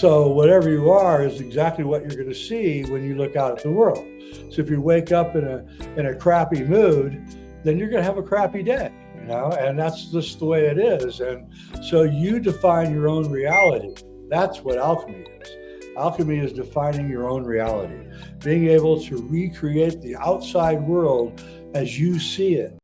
so whatever you are is exactly what you're going to see when you look out at the world. So if you wake up in a crappy mood, then you're going to have a crappy day, and that's just the way it is. And so you define your own reality. That's what alchemy is. Alchemy is defining your own reality, being able to recreate the outside world as you see it.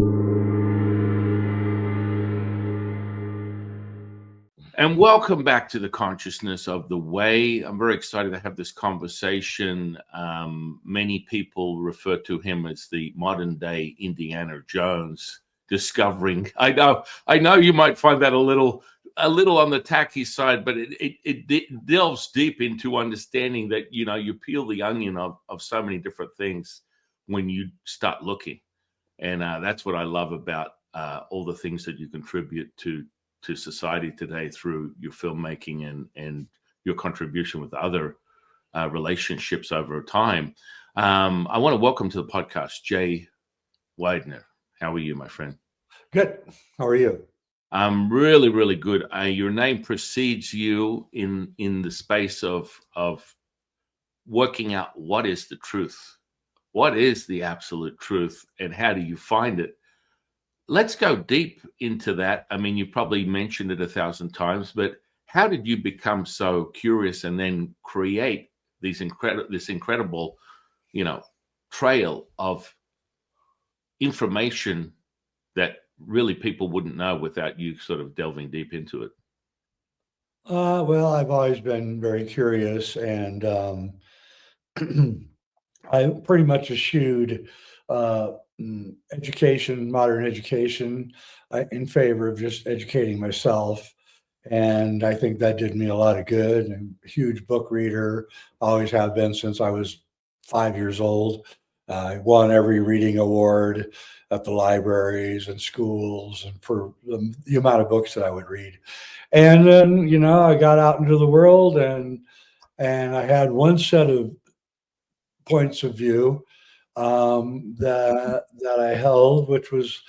And welcome back to the Consciousness of the Way. I'm very excited to have this conversation. Many people refer to him as the modern day Indiana Jones, discovering. I know you might find that a little on the tacky side, but it delves deep into understanding that, you peel the onion of so many different things when you start looking. And that's what I love about all the things that you contribute to society today through your filmmaking and your contribution with other relationships over time. I want to welcome to the podcast, Jay Weidner. How are you, my friend? Good. How are you? I'm really, really good. Your name precedes you in the space of working out what is the truth, what is the absolute truth, and how do you find it? Let's go deep into that. I mean, you probably mentioned it 1,000 times, but how did you become so curious and then create this incredible, trail of information that really people wouldn't know without you sort of delving deep into it? Well, I've always been very curious, and I pretty much eschewed education, modern education, in favor of just educating myself. And I think that did me a lot of good. I'm a huge book reader, always have been since I was 5 years old. I won every reading award at the libraries and schools, and for the amount of books that I would read. And then, I got out into the world, and I had one set of points of view that I held, which was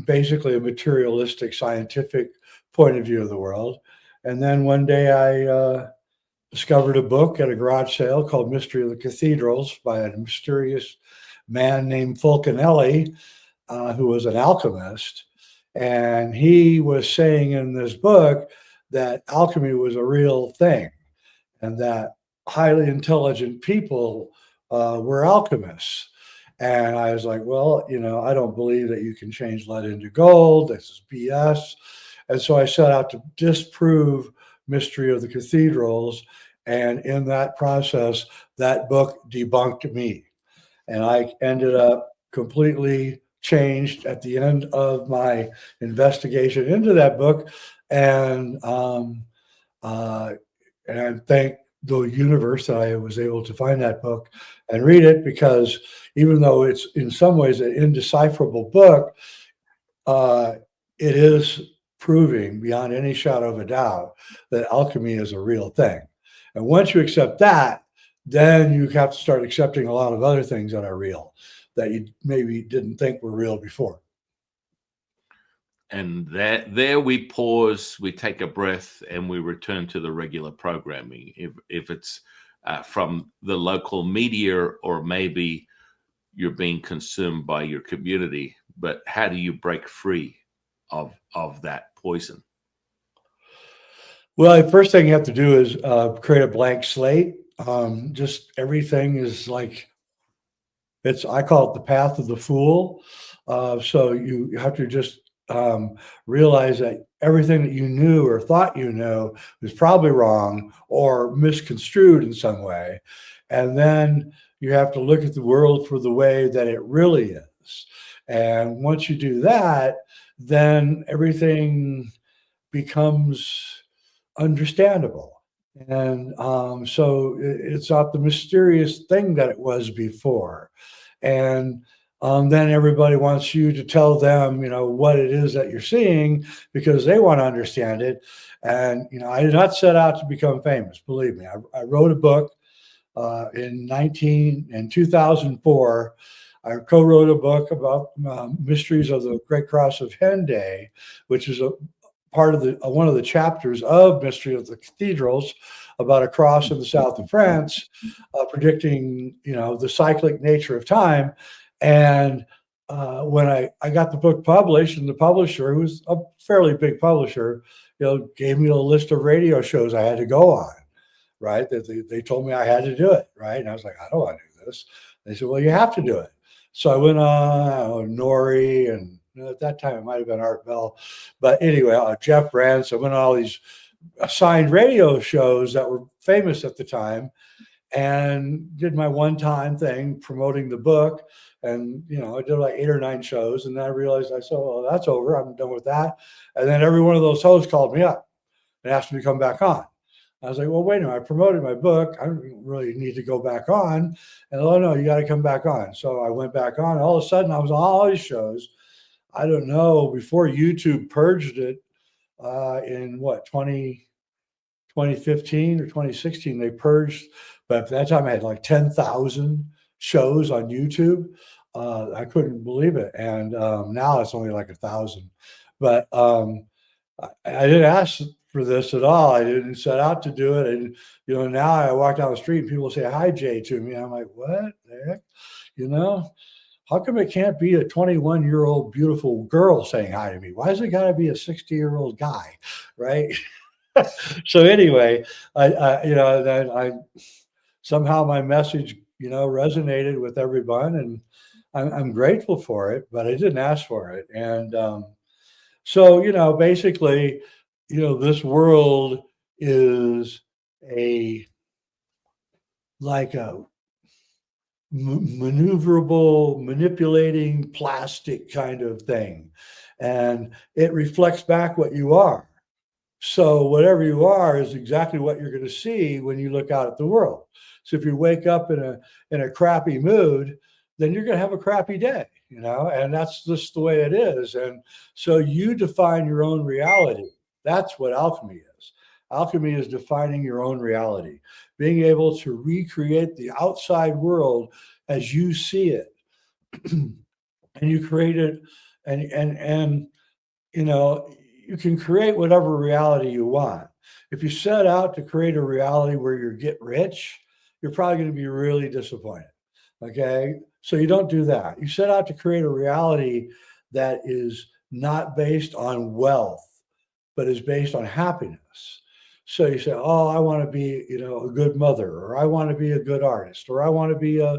basically a materialistic, scientific point of view of the world. And then one day I discovered a book at a garage sale called Mystery of the Cathedrals by a mysterious man named Fulcanelli, who was an alchemist. And he was saying in this book that alchemy was a real thing, and that highly intelligent people were alchemists. And I was like, well, I don't believe that you can change lead into gold. This is BS. And so I set out to disprove Mystery of the Cathedrals. And in that process, that book debunked me. And I ended up completely changed at the end of my investigation into that book. And I thank the universe that I was able to find that book and read it, because even though it's in some ways an indecipherable book, it is proving beyond any shadow of a doubt that alchemy is a real thing. And once you accept that, then you have to start accepting a lot of other things that are real that you maybe didn't think were real before. And there we pause, we take a breath, and we return to the regular programming. If it's from the local media, or maybe you're being consumed by your community, but how do you break free of that poison? Well, the first thing you have to do is create a blank slate. Just everything is like, I call it the path of the fool. So you have to just realize that everything that you knew or thought you knew was probably wrong or misconstrued in some way. And then you have to look at the world for the way that it really is. And once you do that, then everything becomes understandable. And so it's not the mysterious thing that it was before. And then everybody wants you to tell them, what it is that you're seeing, because they want to understand it. And, I did not set out to become famous. Believe me, I wrote a book in 2004. I co-wrote a book about mysteries of the Great Cross of Hendaye, which is a part of one of the chapters of Mystery of the Cathedrals, about a cross in the south of France, predicting, the cyclic nature of time. And when I got the book published, and the publisher, who was a fairly big publisher, gave me a list of radio shows I had to go on, right? That they told me I had to do it, right? And I was like, I don't want to do this. They said, well, you have to do it. So I went on Nori, and at that time it might have been Art Bell, but anyway, Jeff Brand. I went on all these assigned radio shows that were famous at the time, and did my one-time thing promoting the book. And I did like 8 or 9 shows, and then I realized, I said, well, that's over, I'm done with that. And then every one of those hosts called me up and asked me to come back on. I was like, well, wait a minute, I promoted my book, I don't really need to go back on. And oh no, you got to come back on. So I went back on. All of a sudden I was on all these shows. I don't know, before YouTube purged it, in what, 2015 or 2016, they purged, but at that time I had like 10,000 shows on YouTube. I couldn't believe it. And now it's only like 1,000. But I didn't ask for this at all. I didn't set out to do it. And now I walk down the street and people say hi, Jay, to me. I'm like, what the heck? How come it can't be a 21-year-old beautiful girl saying hi to me? Why has it got to be a 60-year-old guy, right? So anyway, I somehow my message, resonated with everyone, and I'm grateful for it, but I didn't ask for it. And so, basically, this world is like a maneuverable, manipulating plastic kind of thing, and it reflects back what you are. So whatever you are is exactly what you're going to see when you look out at the world. So if you wake up in a crappy mood, then you're going to have a crappy day, and that's just the way it is. And so you define your own reality. That's what alchemy is. Alchemy is defining your own reality, being able to recreate the outside world as you see it. And you create it, and you can create whatever reality you want. If you set out to create a reality where you get rich, you're probably going to be really disappointed. Okay. So you don't do that. You set out to create a reality that is not based on wealth, but is based on happiness. So you say, oh, I want to be, a good mother, or I want to be a good artist, or I want to be a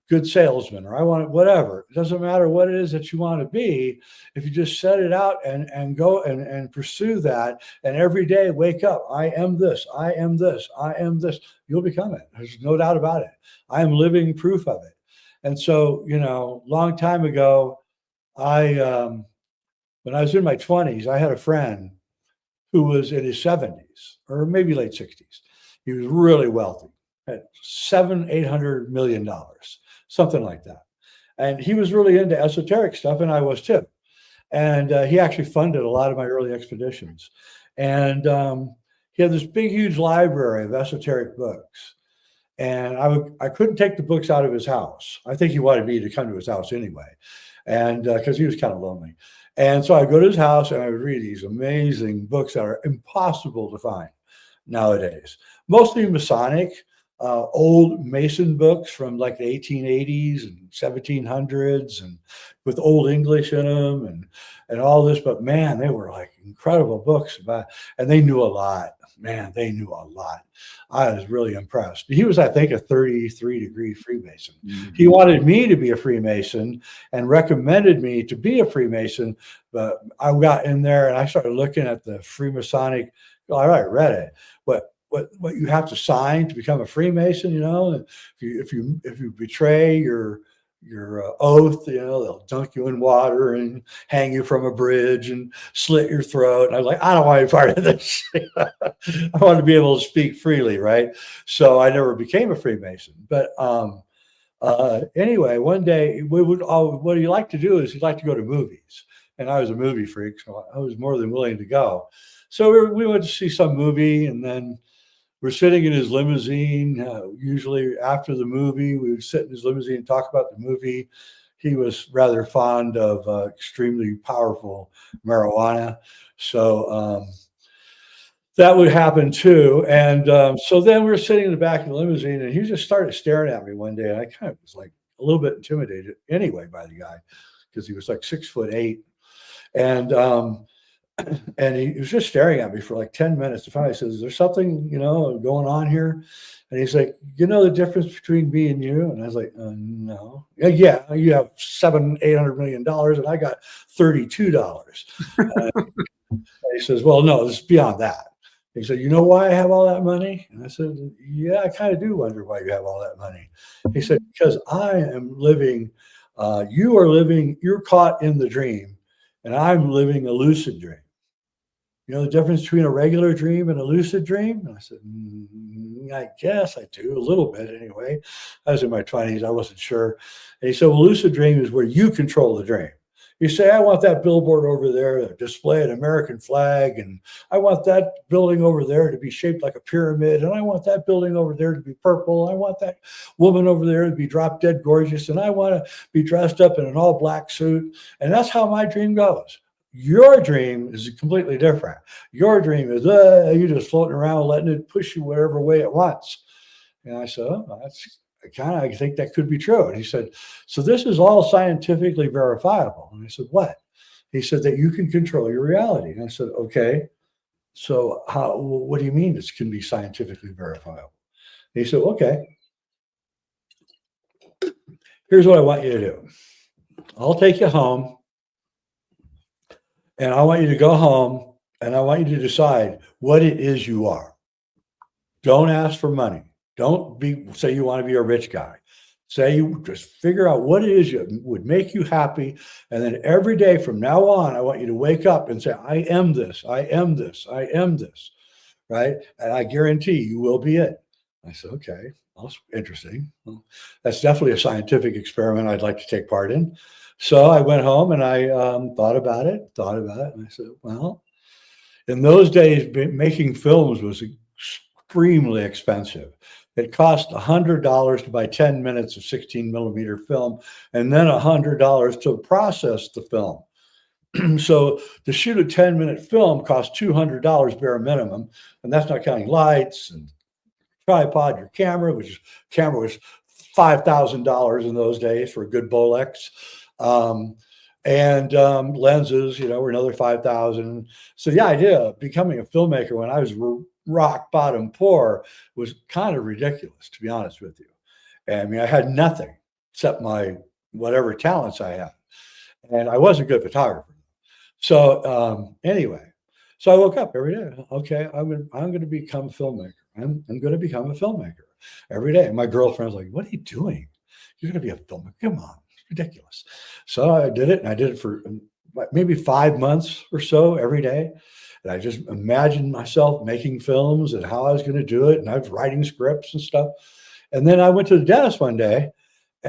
good salesman, or I want whatever. It doesn't matter what it is that you want to be. If you just set it out and go and pursue that, and every day wake up, I am this, I am this, I am this, you'll become it. There's no doubt about it. I am living proof of it. And so, long time ago, when I was in my 20s, I had a friend who was in his 70s or maybe late 60s. He was really wealthy, had $700-800 million, something like that. And he was really into esoteric stuff, and I was too. And he actually funded a lot of my early expeditions. And he had this big, huge library of esoteric books. And I couldn't take the books out of his house. I think he wanted me to come to his house anyway, and because he was kind of lonely. And so I go to his house and I would read these amazing books that are impossible to find nowadays. Mostly Masonic, old Mason books from like the 1880s and 1700s, and with old English in them and all this. But man, they were like incredible books and they knew a lot. Man, they knew a lot. I was really impressed. He was, I think, a 33-degree Freemason. Mm-hmm. He wanted me to be a Freemason and recommended me to be a Freemason. But I got in there and I started looking at the Freemasonic. All right, read it. What you have to sign to become a Freemason, if you betray your oath, they'll dunk you in water and hang you from a bridge and slit your throat. And I was like, I don't want to be part of this. I want to be able to speak freely, right? So I never became a Freemason. But anyway, one day what he liked to do is he'd like to go to movies. And I was a movie freak, so I was more than willing to go. So we went to see some movie, and then we're sitting in his limousine. Usually after the movie, we would sit in his limousine and talk about the movie. He was rather fond of extremely powerful marijuana. So that would happen too. And so then we were sitting in the back of the limousine, and he just started staring at me one day. And I kind of was like a little bit intimidated anyway by the guy, because he was like 6'8". And and he was just staring at me for like 10 minutes. Finally, I said, "Is there something, going on here?" And he's like, "You know the difference between me and you?" And I was like, "No." "Yeah, you have $700-800 million, and I got $32." He says, "Well, no, it's beyond that." He said, "You know why I have all that money?" And I said, "Yeah, I kind of do wonder why you have all that money." He said, "Because I am living, you're caught in the dream, and I'm living a lucid dream. You know the difference between a regular dream and a lucid dream?" And I said, "I guess I do, a little bit anyway." I was in my 20s. I wasn't sure. And he said, "Well, lucid dream is where you control the dream. You say, I want that billboard over there to display an American flag, and I want that building over there to be shaped like a pyramid, and I want that building over there to be purple. I want that woman over there to be drop dead gorgeous, and I want to be dressed up in an all black suit." And that's how my dream goes. Your dream is completely different. Your dream is you're just floating around, letting it push you whatever way it wants. And I said, "Oh, I think that could be true." And he said, "So this is all scientifically verifiable." And I said, "What?" He said, "That you can control your reality." And I said, "Okay, so what do you mean this can be scientifically verifiable?" And he said, "Okay, here's what I want you to do. I'll take you home, and I want you to go home, and I want you to decide what it is you are. Don't ask for money. Don't say you want to be a rich guy. Say you just figure out what it is that would make you happy. And then every day from now on, I want you to wake up and say, I am this, I am this, I am this." Right? "And I guarantee you will be it." I said, "Okay, well, that's interesting. Well, that's definitely a scientific experiment I'd like to take part in." So I went home and I thought about it. And I said, well, in those days, making films was extremely expensive. It cost $100 to buy 10 minutes of 16 millimeter film, and then $100 to process the film. So to shoot a 10-minute film costs $200 bare minimum, and that's not counting lights and tripod, your camera, camera was $5,000 in those days for a good Bolex. And lenses, were another 5,000. So the idea of becoming a filmmaker when I was rock bottom poor was kind of ridiculous, to be honest with you. I mean, I had nothing except my whatever talents I had, and I wasn't a good photographer. So anyway, so I woke up every day. Okay, I'm going to become a filmmaker. I'm going to become a filmmaker every day. And my girlfriend's like, "What are you doing? You're going to be a filmmaker? Come on, it's ridiculous." So I did it, and I did it for maybe 5 months or so every day. And I just imagined myself making films and how I was going to do it. And I was writing scripts and stuff. And then I went to the dentist one day,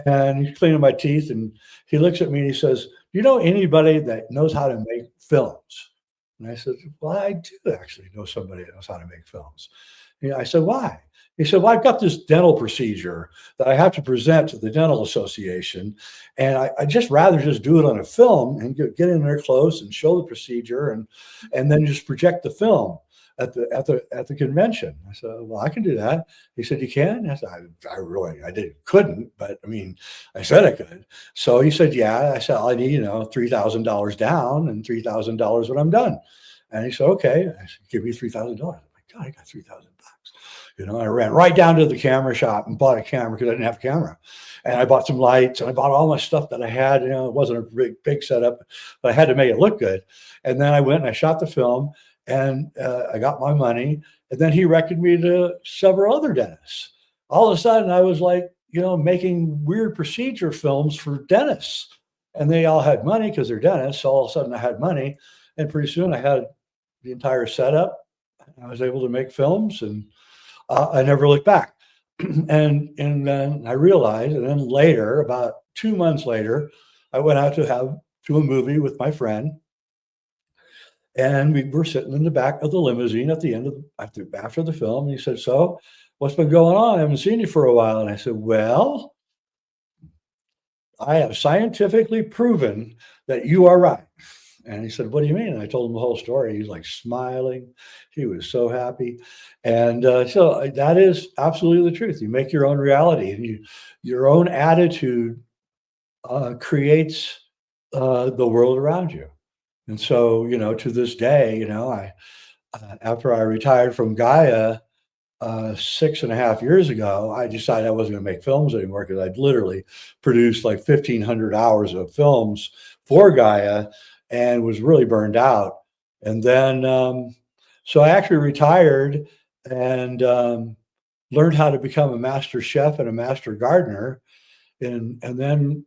and he's cleaning my teeth, and he looks at me and he says, "Do you know anybody that knows how to make films?" And I said, "Well, I do actually know somebody that knows how to make films." I said, "Why?" He said, "Well, I've got this dental procedure that I have to present to the dental association, and I just rather just do it on a film and get in there close and show the procedure, and then just project the film at the convention." I said, "Well, I can do that." He said, "You can?" I said, couldn't, but I mean, I said I could. So he said, "Yeah." I said, "I need, $3,000 down and $3,000 when I'm done." And he said, "Okay." I said, "Give me $3,000. Oh my God, I got $3,000. I ran right down to the camera shop and bought a camera because I didn't have a camera. And I bought some lights, and I bought all my stuff that I had. It wasn't a big setup, but I had to make it look good. And then I went and I shot the film, and I got my money. And then he recommended me to several other dentists. All of a sudden, I was like, making weird procedure films for dentists. And they all had money because they're dentists. So all of a sudden, I had money. And pretty soon, I had the entire setup. I was able to make films, and I never looked back. and then I realized, and then later, about 2 months later, I went out to a movie with my friend, and we were sitting in the back of the limousine at the end of after the film. And he said, "So, what's been going on? I haven't seen you for a while." And I said, "Well, I have scientifically proven that you are right." And he said, "What do you mean?" And I told him the whole story. He's like smiling. He was so happy. And so that is absolutely the truth. You make your own reality, and your own attitude creates the world around you. And so, to this day, I after I retired from Gaia 6.5 years ago, I decided I wasn't going to make films anymore because I'd literally produced like 1,500 hours of films for Gaia and was really burned out. And then, so I actually retired and learned how to become a master chef and a master gardener. And then,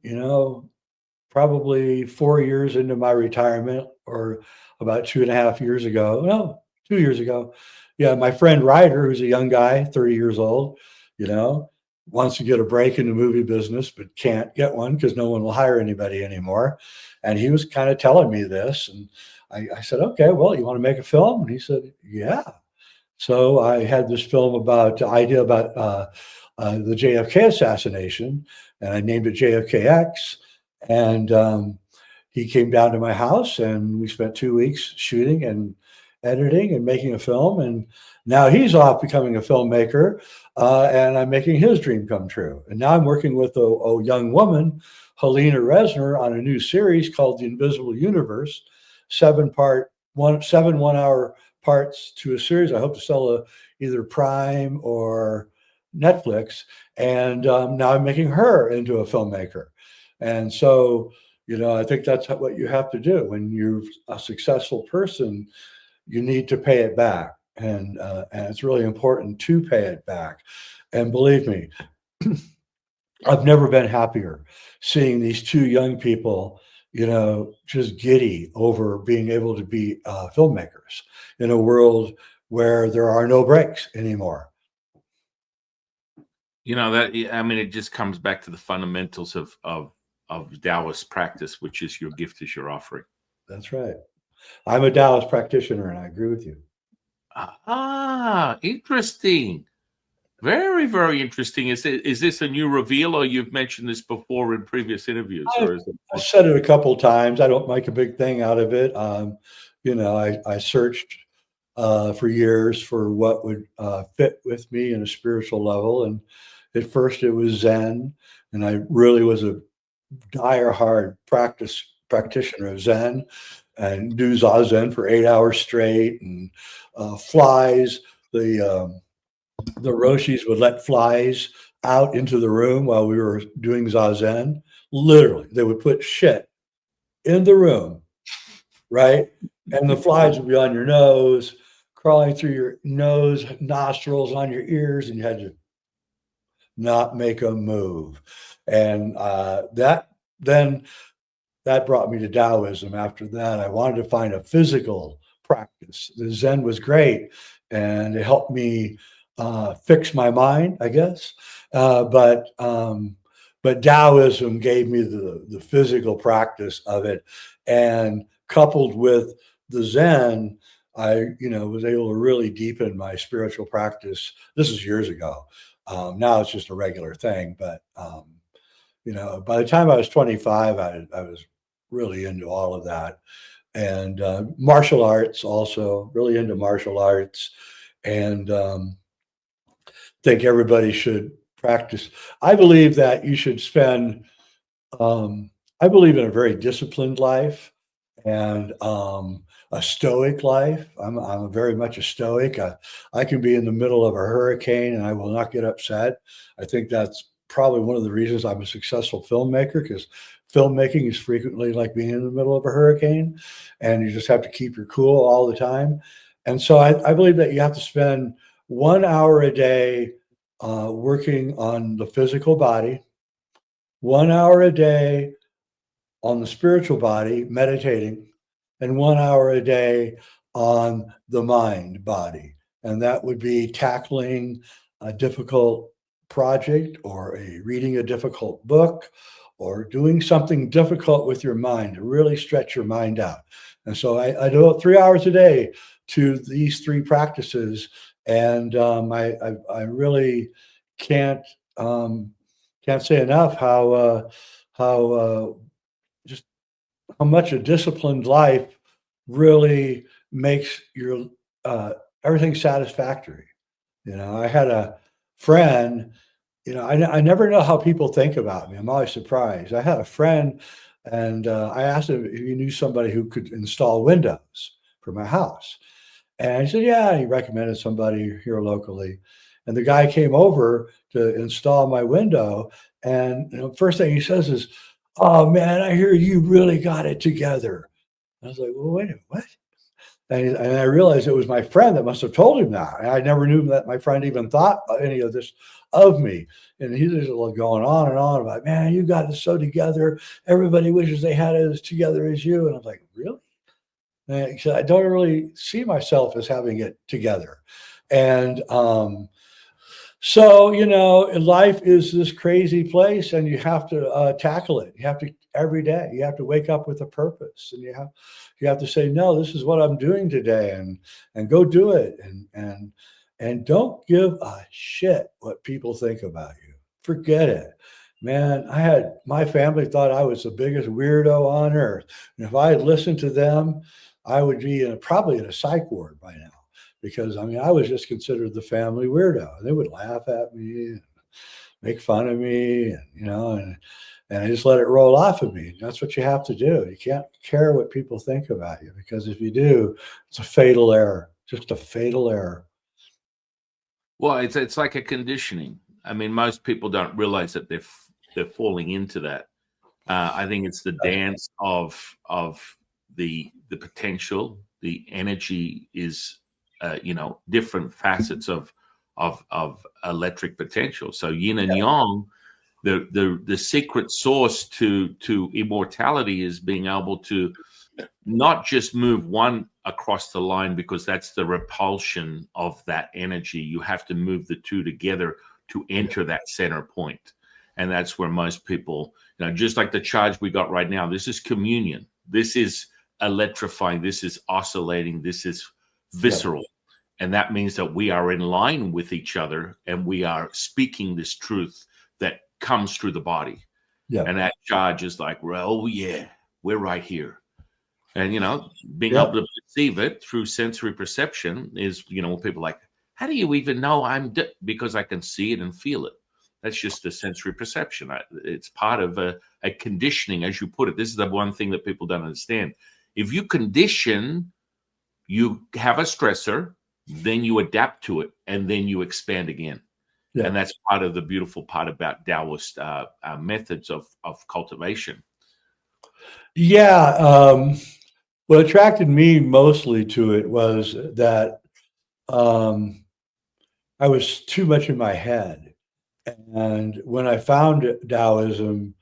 probably 4 years into my retirement, or about 2.5 years ago, no, 2 years ago. Yeah, my friend Ryder, who's a young guy, 30 years old, you know, wants to get a break in the movie business, but can't get one because no one will hire anybody anymore. And he was kind of telling me this. And I said, okay, well, you want to make a film? And he said, yeah. So I had this film about idea about the JFK assassination, and I named it JFKX. And he came down to my house, and we spent 2 weeks shooting and editing and making a film. And now he's off becoming a filmmaker, and I'm making his dream come true. And now I'm working with a young woman, Helena Resner, on a new series called The Invisible Universe, 7 1-hour parts to a series. I hope to sell either Prime or Netflix. And now I'm making her into a filmmaker. And so, I think that's what you have to do. When you're a successful person, you need to pay it back. And it's really important to pay it back. And believe me, I've never been happier seeing these two young people, just giddy over being able to be filmmakers in a world where there are no breaks anymore. It just comes back to the fundamentals of Daoist practice, which is your gift is your offering. That's right. I'm a Daoist practitioner, and I agree with you. Interesting. Very, very interesting. Is this a new reveal, or you've mentioned this before in previous interviews? I've said it a couple times. I don't make a big thing out of it. I searched for years for what would fit with me in a spiritual level. And at first it was Zen, and I really was a hard practitioner of Zen, and do Zazen for 8 hours straight, and flies. The Roshis would let flies out into the room while we were doing Zazen. Literally, they would put shit in the room, right? And the flies would be on your nose, crawling through your nose, nostrils, on your ears, and you had to not make a move. And that brought me to Daoism. After that, I wanted to find a physical practice. The Zen was great, and it helped me fix my mind, I guess. But Daoism gave me the physical practice of it, and coupled with the Zen, I was able to really deepen my spiritual practice. This is years ago. Now it's just a regular thing, but by the time I was 25, I was really into all of that. And martial arts, also really into martial arts. And think everybody should practice. I believe that you should spend, I believe in a very disciplined life, and a stoic life. I'm very much a stoic. I can be in the middle of a hurricane and I will not get upset. I think that's probably one of the reasons I'm a successful filmmaker, because filmmaking is frequently like being in the middle of a hurricane, and you just have to keep your cool all the time. And so I believe that you have to spend 1 hour a day working on the physical body, 1 hour a day on the spiritual body, meditating, and 1 hour a day on the mind body. And that would be tackling a difficult project, or reading a difficult book, or doing something difficult with your mind to really stretch your mind out. And so I do 3 hours a day to these three practices. And I really can't say enough how much a disciplined life really makes your everything satisfactory. You know, I had a friend, you know, I never know how people think about me. I'm always surprised. I had a friend, and I asked him if he knew somebody who could install windows for my house. And he said, yeah, he recommended somebody here locally. And the guy came over to install my window. And first thing he says is, oh man, I hear you really got it together. I was like, well, wait a minute, what? And I realized it was my friend that must have told him that. I never knew that my friend even thought any of this of me. And he was going on and on about, man, you got it so together. Everybody wishes they had it as together as you. And I was like, really? And he said, I don't really see myself as having it together. And so, life is this crazy place, and you have to tackle it. You have to every day. You have to wake up with a purpose, and you have to say, no, this is what I'm doing today, and go do it, and don't give a shit what people think about you. Forget it, man. My family thought I was the biggest weirdo on earth, and if I had listened to them, I would be probably in a psych ward by now. Because I was just considered the family weirdo. They would laugh at me and make fun of me, and I just let it roll off of me. That's what you have to do. You can't care what people think about you, because if you do, it's a fatal error. Just a fatal error. Well, it's like a conditioning. Most people don't realize that they're falling into that. I think it's the dance of the potential. The energy is different facets of electric potential. So yin and yang, the secret source to immortality is being able to not just move one across the line, because that's the repulsion of that energy. You have to move the two together to enter that center point. And that's where most people, just like the charge we got right now, this is communion. This is electrifying. This is oscillating. This is visceral. And that means that we are in line with each other, and we are speaking this truth that comes through the body. And that charge is like, well, yeah, we're right here. And, being able to perceive it through sensory perception is, people are like, how do you even know because I can see it and feel it. That's just a sensory perception. It's part of a conditioning, as you put it. This is the one thing that people don't understand. If you condition, you have a stressor, then you adapt to it, and then you expand again. And that's part of the beautiful part about Daoist methods of cultivation. What attracted me mostly to it was that I was too much in my head. And when I found Daoism,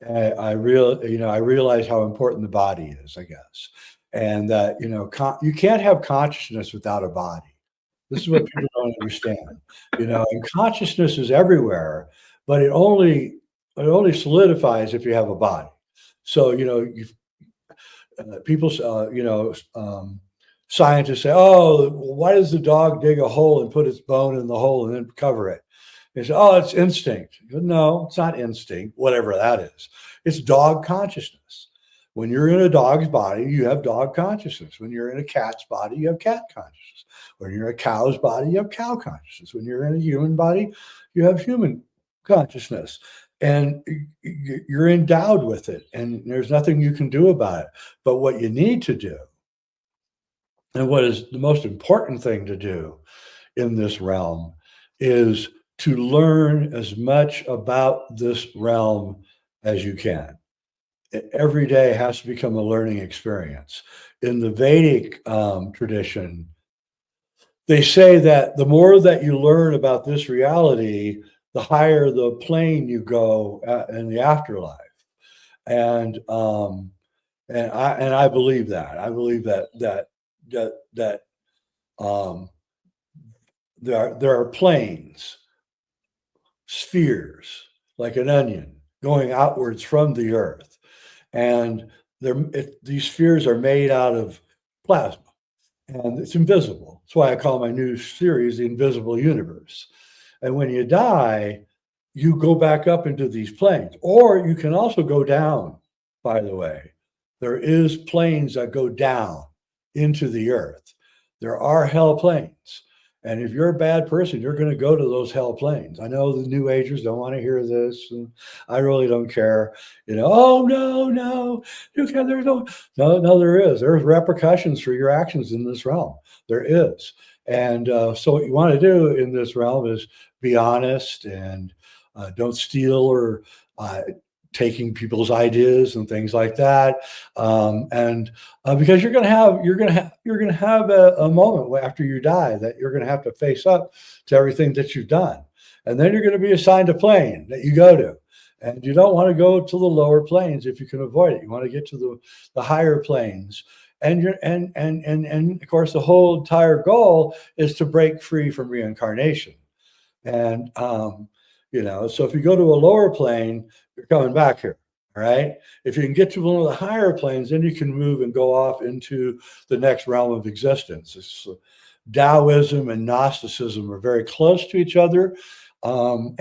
I realized how important the body is, I guess. And that, you can't have consciousness without a body. This is what people don't understand. And consciousness is everywhere, but it only solidifies if you have a body. So, people, scientists say, oh, why does the dog dig a hole and put its bone in the hole and then cover it? They say, oh, it's instinct. No, it's not instinct, whatever that is. It's dog consciousness. When you're in a dog's body, you have dog consciousness. When you're in a cat's body, you have cat consciousness. When you're in a cow's body, you have cow consciousness. When you're in a human body, you have human consciousness. And you're endowed with it, and there's nothing you can do about it. But what you need to do, and what is the most important thing to do in this realm, is to learn as much about this realm as you can. Every day has to become a learning experience. In the Vedic tradition, they say that the more that you learn about this reality, the higher the plane you go in the afterlife. And I believe that. I believe that there are planes, spheres, like an onion, going outwards from the earth. And these spheres are made out of plasma, and it's invisible. That's why I call my new series The Invisible Universe. And when you die, you go back up into these planes, or you can also go down, by the way. There is planes that go down. into the earth. There are hell planes. And if you're a bad person, you're going to go to those hell planes. I know the New Agers don't want to hear this, and I really don't care. Oh, no, you can't, no, there is. There's repercussions for your actions in this realm. There is. And so what you want to do in this realm is be honest and don't steal or taking people's ideas and things like that, because you're going to have a moment after you die that you're going to have to face up to everything that you've done, and then you're going to be assigned a plane that you go to, and you don't want to go to the lower planes if you can avoid it. You want to get to the higher planes, and of course the whole entire goal is to break free from reincarnation, and so if you go to a lower plane, you're coming back here. All right. If you can get to one of the higher planes, then you can move and go off into the next realm of existence. Daoism and Gnosticism are very close to each other. So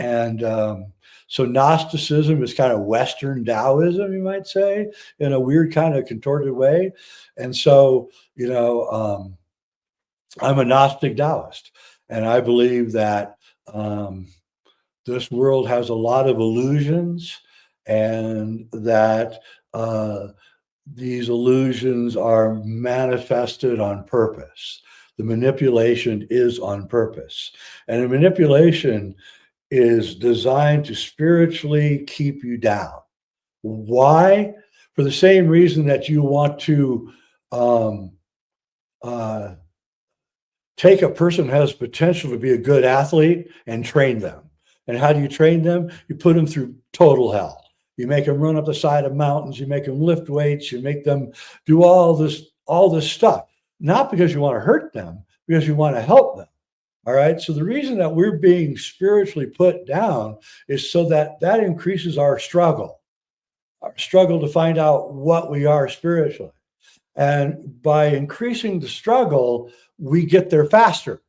Gnosticism is kind of Western Daoism, you might say, in a weird kind of contorted way. And so, I'm a Gnostic Daoist, and I believe that this world has a lot of illusions, and that these illusions are manifested on purpose. The manipulation is on purpose. And the manipulation is designed to spiritually keep you down. Why? For the same reason that you want to take a person who has potential to be a good athlete and train them. And how do you train them? You put them through total hell. You make them run up the side of mountains. You make them lift weights. You make them do all this stuff, not because you want to hurt them, because you want to help them. All right. So the reason that we're being spiritually put down is so that increases our struggle to find out what we are spiritually. And by increasing the struggle, we get there faster.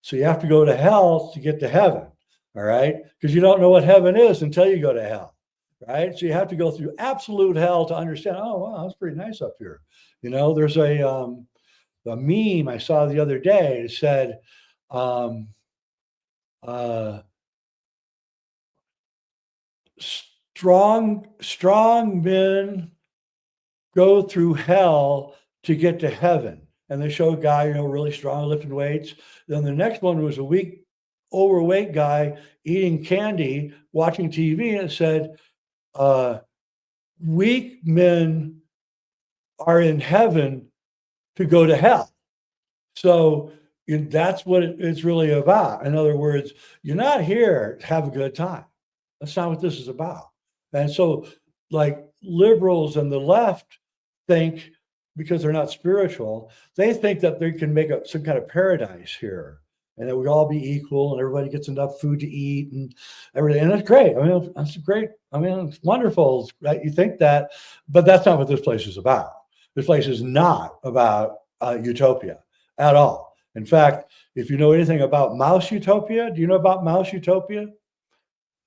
So you have to go to hell to get to heaven. All right. Because you don't know what heaven is until you go to hell. Right. So you have to go through absolute hell to understand, oh, wow, that's pretty nice up here. There's a meme I saw the other day. It said, strong men go through hell to get to heaven. And they show a guy, really strong, lifting weights. Then the next one was a weak, overweight guy eating candy, watching TV, and it said, weak men are in heaven to go to hell. So that's what it's really about. In other words, you're not here to have a good time. That's not what this is about. And so, like, liberals and the left think, because they're not spiritual, they think that they can make some kind of paradise here, and that we all be equal and everybody gets enough food to eat and everything. And that's great. I mean, that's great. I mean, it's wonderful that you think that, but that's not what this place is about. This place is not about utopia at all. In fact, if you know anything about mouse utopia, do you know about mouse utopia?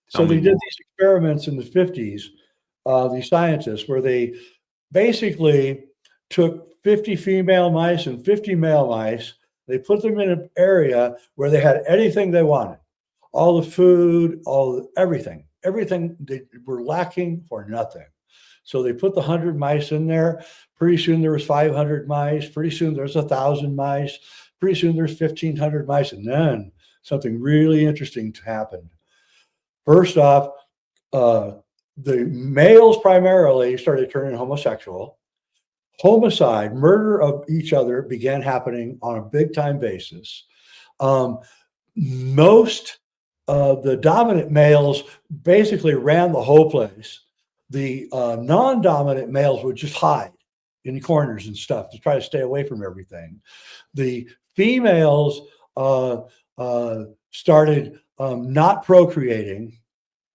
So they did these experiments in the 50s, these scientists, where they basically took 50 female mice and 50 male mice. They put them in an area where they had anything they wanted, all the food, everything they were lacking for nothing. So they put the 100 mice in there. Pretty soon there was 500 mice. Pretty soon there's 1,000 mice. Pretty soon there's 1,500 mice. And then something really interesting happened. First off, the males primarily started turning homosexual. Homicide, murder of each other began happening on a big time basis. Most of the dominant males basically ran the whole place. The non-dominant males would just hide in the corners and stuff to try to stay away from everything. The females started not procreating.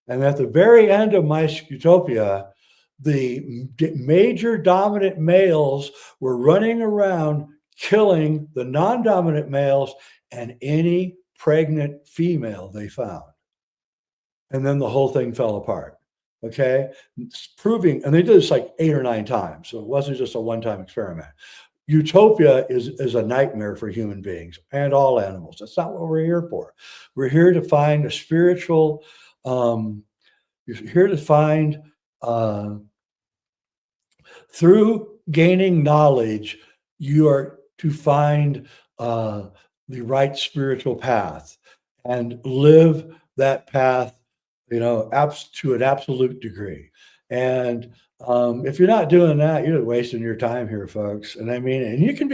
And at the very end of Mice Utopia, the major dominant males were running around killing the non-dominant males and any pregnant female they found. And then the whole thing fell apart. Okay. It's proving, and they did this like 8 or 9 times. So it wasn't just a one-time experiment. utopia is a nightmare for human beings and all animals. That's not what we're here for. We're here to find a spiritual, you're here to find, through gaining knowledge, you are to find the right spiritual path and live that path, you know, to an absolute degree. And if you're not doing that, you're wasting your time here, folks. And I mean, and it can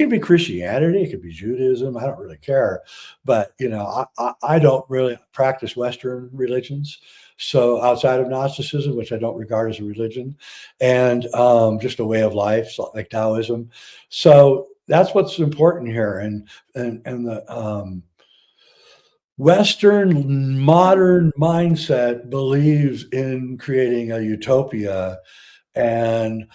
be Christianity, it could be Judaism. I don't really care, but you know, I don't really practice Western religions. So outside of Gnosticism, which I don't regard as a religion, and just a way of life, so like Daoism. So that's what's important here. And the Western modern mindset believes in creating a utopia, and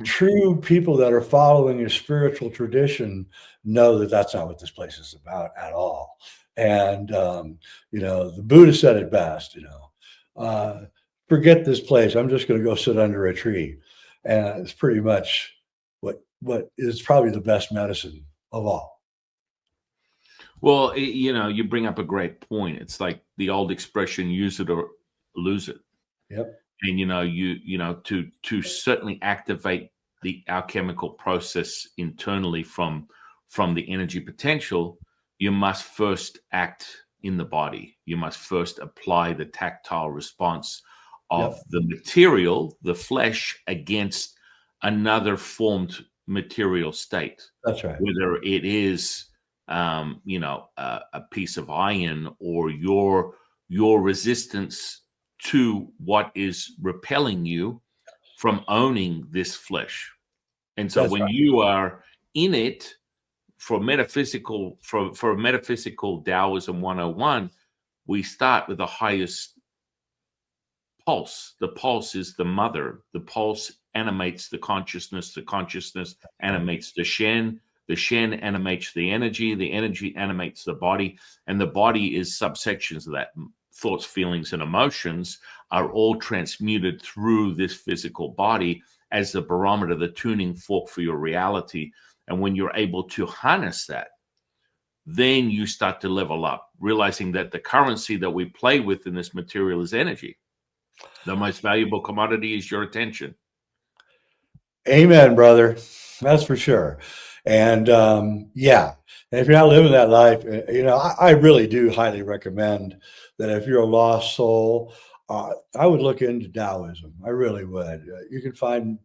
true people that are following a spiritual tradition know that that's not what this place is about at all. And you know, the Buddha said it best, you know, forget this place. I'm just going to go sit under a tree. And it's pretty much what is probably the best medicine of all. Well, you know, you bring up a great point. It's like the old expression, use it or lose it. Yep. And, you know, to certainly activate the alchemical process internally from the energy potential, you must first act in the body. You must first apply the tactile response of Yep. the material, the flesh, against another formed material state. That's right. Whether it is, you know, a piece of iron, or your resistance to what is repelling you from owning this flesh. And so That's when right. you are in it, for metaphysical Taoism 101, we start with the highest pulse. The pulse is the mother. The pulse animates the consciousness animates the Shen animates the energy animates the body, and the body is subsections of that. Thoughts, feelings, and emotions are all transmuted through this physical body as the barometer, the tuning fork for your reality. And when you're able to harness that, then you start to level up, realizing that the currency that we play with in this material is energy. The most valuable commodity is your attention. Amen, brother. That's for sure. And yeah, and if you're not living that life, you know, I really do highly recommend that if you're a lost soul, I would look into Taoism. I really would. You can find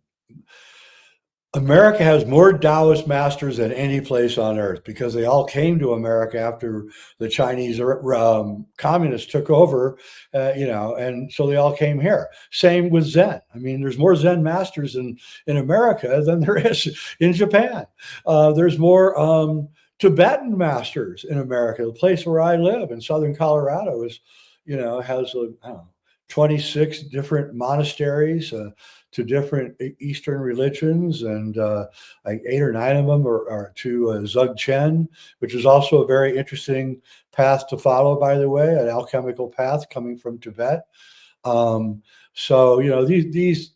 America has more Taoist masters than any place on earth, because they all came to America after the Chinese communists took over, you know, and so they all came here. Same with Zen. I mean, there's more Zen masters in America than there is in Japan. There's more Tibetan masters in America. The place where I live in Southern Colorado is, you know, has, I don't know, 26 different monasteries to different Eastern religions, and like 8 or 9 of them are to Dzogchen, which is also a very interesting path to follow, by the way, an alchemical path coming from Tibet. So, you know, these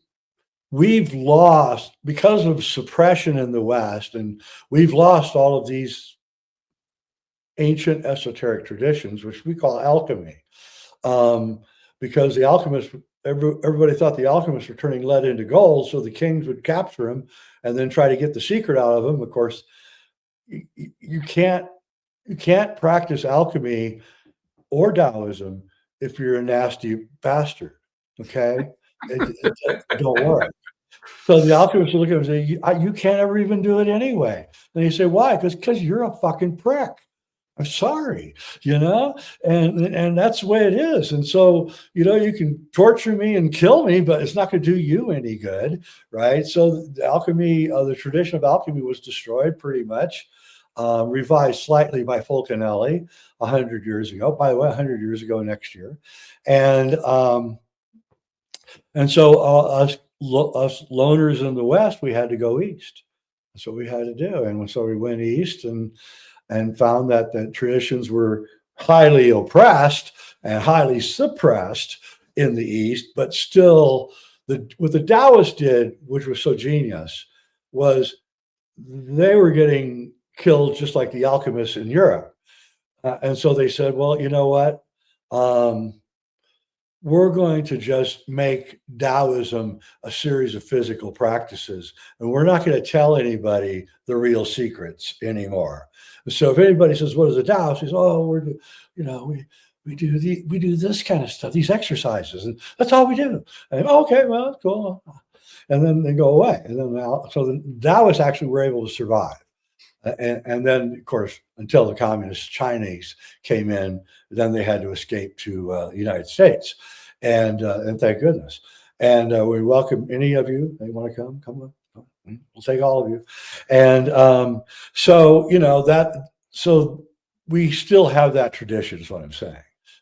we've lost because of suppression in the West, and we've lost all of these ancient esoteric traditions, which we call alchemy. Because the alchemists, everybody thought the alchemists were turning lead into gold, so the kings would capture them and then try to get the secret out of them. Of course, you can't practice alchemy or Taoism if you're a nasty bastard. Okay, it don't work. So the alchemists will look at him and say, "You can't ever even do it anyway." And you say, "Why?" Because you're a fucking prick. I'm sorry, you know, and that's the way it is. And so, you know, you can torture me and kill me, but it's not going to do you any good, right? So the alchemy, the tradition of alchemy was destroyed pretty much, revised slightly by Fulcanelli 100 years ago. By the way, 100 years ago next year, and so us loners in the West, we had to go east. That's what we had to do, and so we went east and found that the traditions were highly oppressed and highly suppressed in the East, but still what the Taoists did, which was so genius, was they were getting killed just like the alchemists in Europe. And so they said, well, you know what? We're going to just make Daoism a series of physical practices, and we're not going to tell anybody the real secrets anymore. So if anybody says, "What is a Daoist?" Says, "Oh, we do this kind of stuff, these exercises, and that's all we do." And okay, well, that's cool. And then they go away, and then so the Daoists actually were able to survive. And then, of course, until the communist Chinese came in, then they had to escape to the United States, and thank goodness. And we welcome any of you. They want to come on. We'll take all of you. And so so we still have that tradition, is what I'm saying.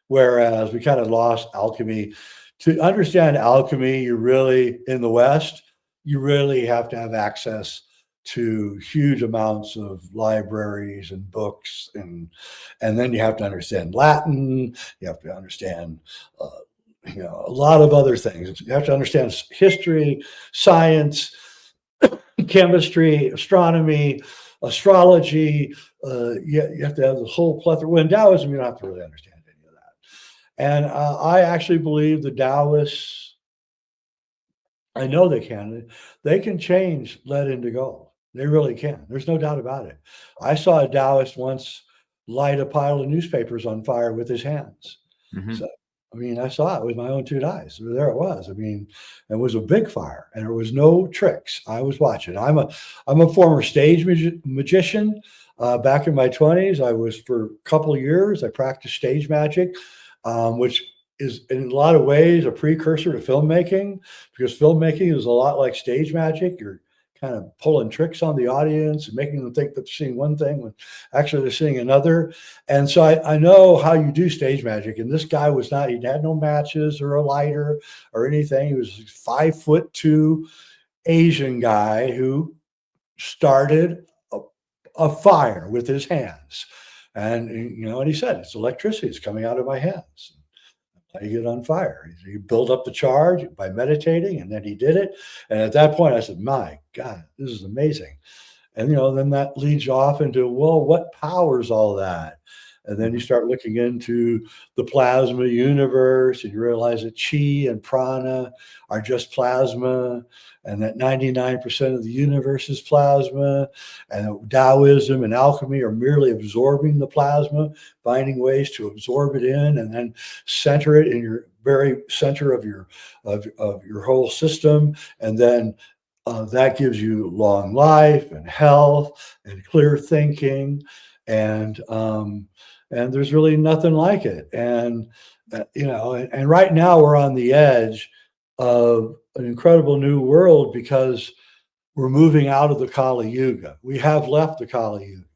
Whereas we kind of lost alchemy. To understand alchemy, you really, in the West, you really have to have access to huge amounts of libraries and books, and then you have to understand Latin. You have to understand a lot of other things. You have to understand history, science, chemistry, astronomy, astrology. You have to have the whole plethora. When Taoism, you don't have to really understand any of that. And I actually believe the Daoists, I know they can. They can change lead into gold. They really can. There's no doubt about it. I saw a Daoist once light a pile of newspapers on fire with his hands. So, I mean, I saw it with my own two eyes. There it was. I mean, it was a big fire, and there was no tricks. I was watching. I'm a former stage magician. Back in my 20s, I was for a couple of years. I practiced stage magic, which is in a lot of ways a precursor to filmmaking, because filmmaking is a lot like stage magic. You're kind of pulling tricks on the audience and making them think that they're seeing one thing when actually they're seeing another. And so I know how you do stage magic. And this guy he had no matches or a lighter or anything. He was a 5'2" Asian guy who started a fire with his hands. And and he said, it's electricity. It's coming out of my hands. You get on fire. You build up the charge by meditating, and then he did it. And at that point, I said, "My God, this is amazing." And then that leads you off into, well, what powers all that? And then you start looking into the plasma universe, and you realize that chi and prana are just plasma, and that 99% of the universe is plasma, and Daoism and alchemy are merely absorbing the plasma, finding ways to absorb it in, and then center it in your very center of your whole system, and then that gives you long life and health and clear thinking, and there's really nothing like it. And and right now we're on the edge of an incredible new world, because we're moving out of the Kali Yuga. We have left the Kali Yuga.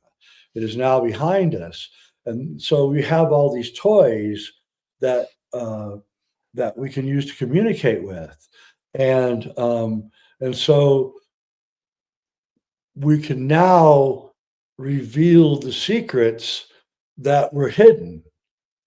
It is now behind us, and so we have all these toys that that we can use to communicate with, and so we can now reveal the secrets that were hidden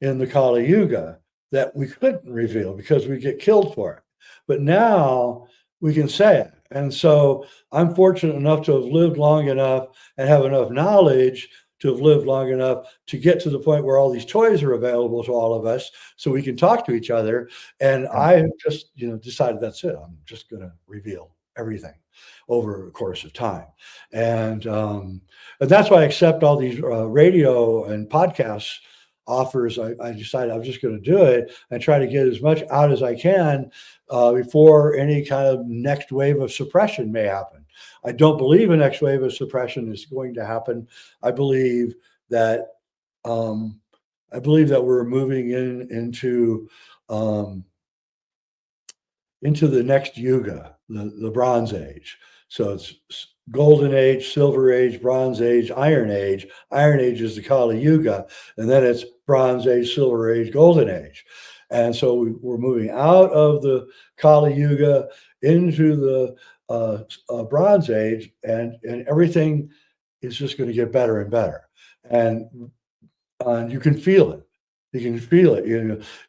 in the Kali Yuga that we couldn't reveal because we get killed for it. But now we can say it. And so I'm fortunate enough to have lived long enough and have enough knowledge to have lived long enough to get to the point where all these toys are available to all of us so we can talk to each other. And I just, decided that's it. I'm just going to reveal everything over the course of time. And that's why I accept all these radio and podcasts offers. I decided I'm just going to do it and try to get as much out as I can before any kind of next wave of suppression may happen. I don't believe a next wave of suppression is going to happen. I believe that we're moving into the next yuga, the Bronze Age. So it's Golden Age, Silver Age, Bronze Age, Iron Age. Iron Age is the Kali Yuga, and then it's Bronze Age, Silver Age, Golden Age. And so we're moving out of the Kali Yuga into the Bronze Age, and everything is just going to get better and better. And you can feel it. You can feel it.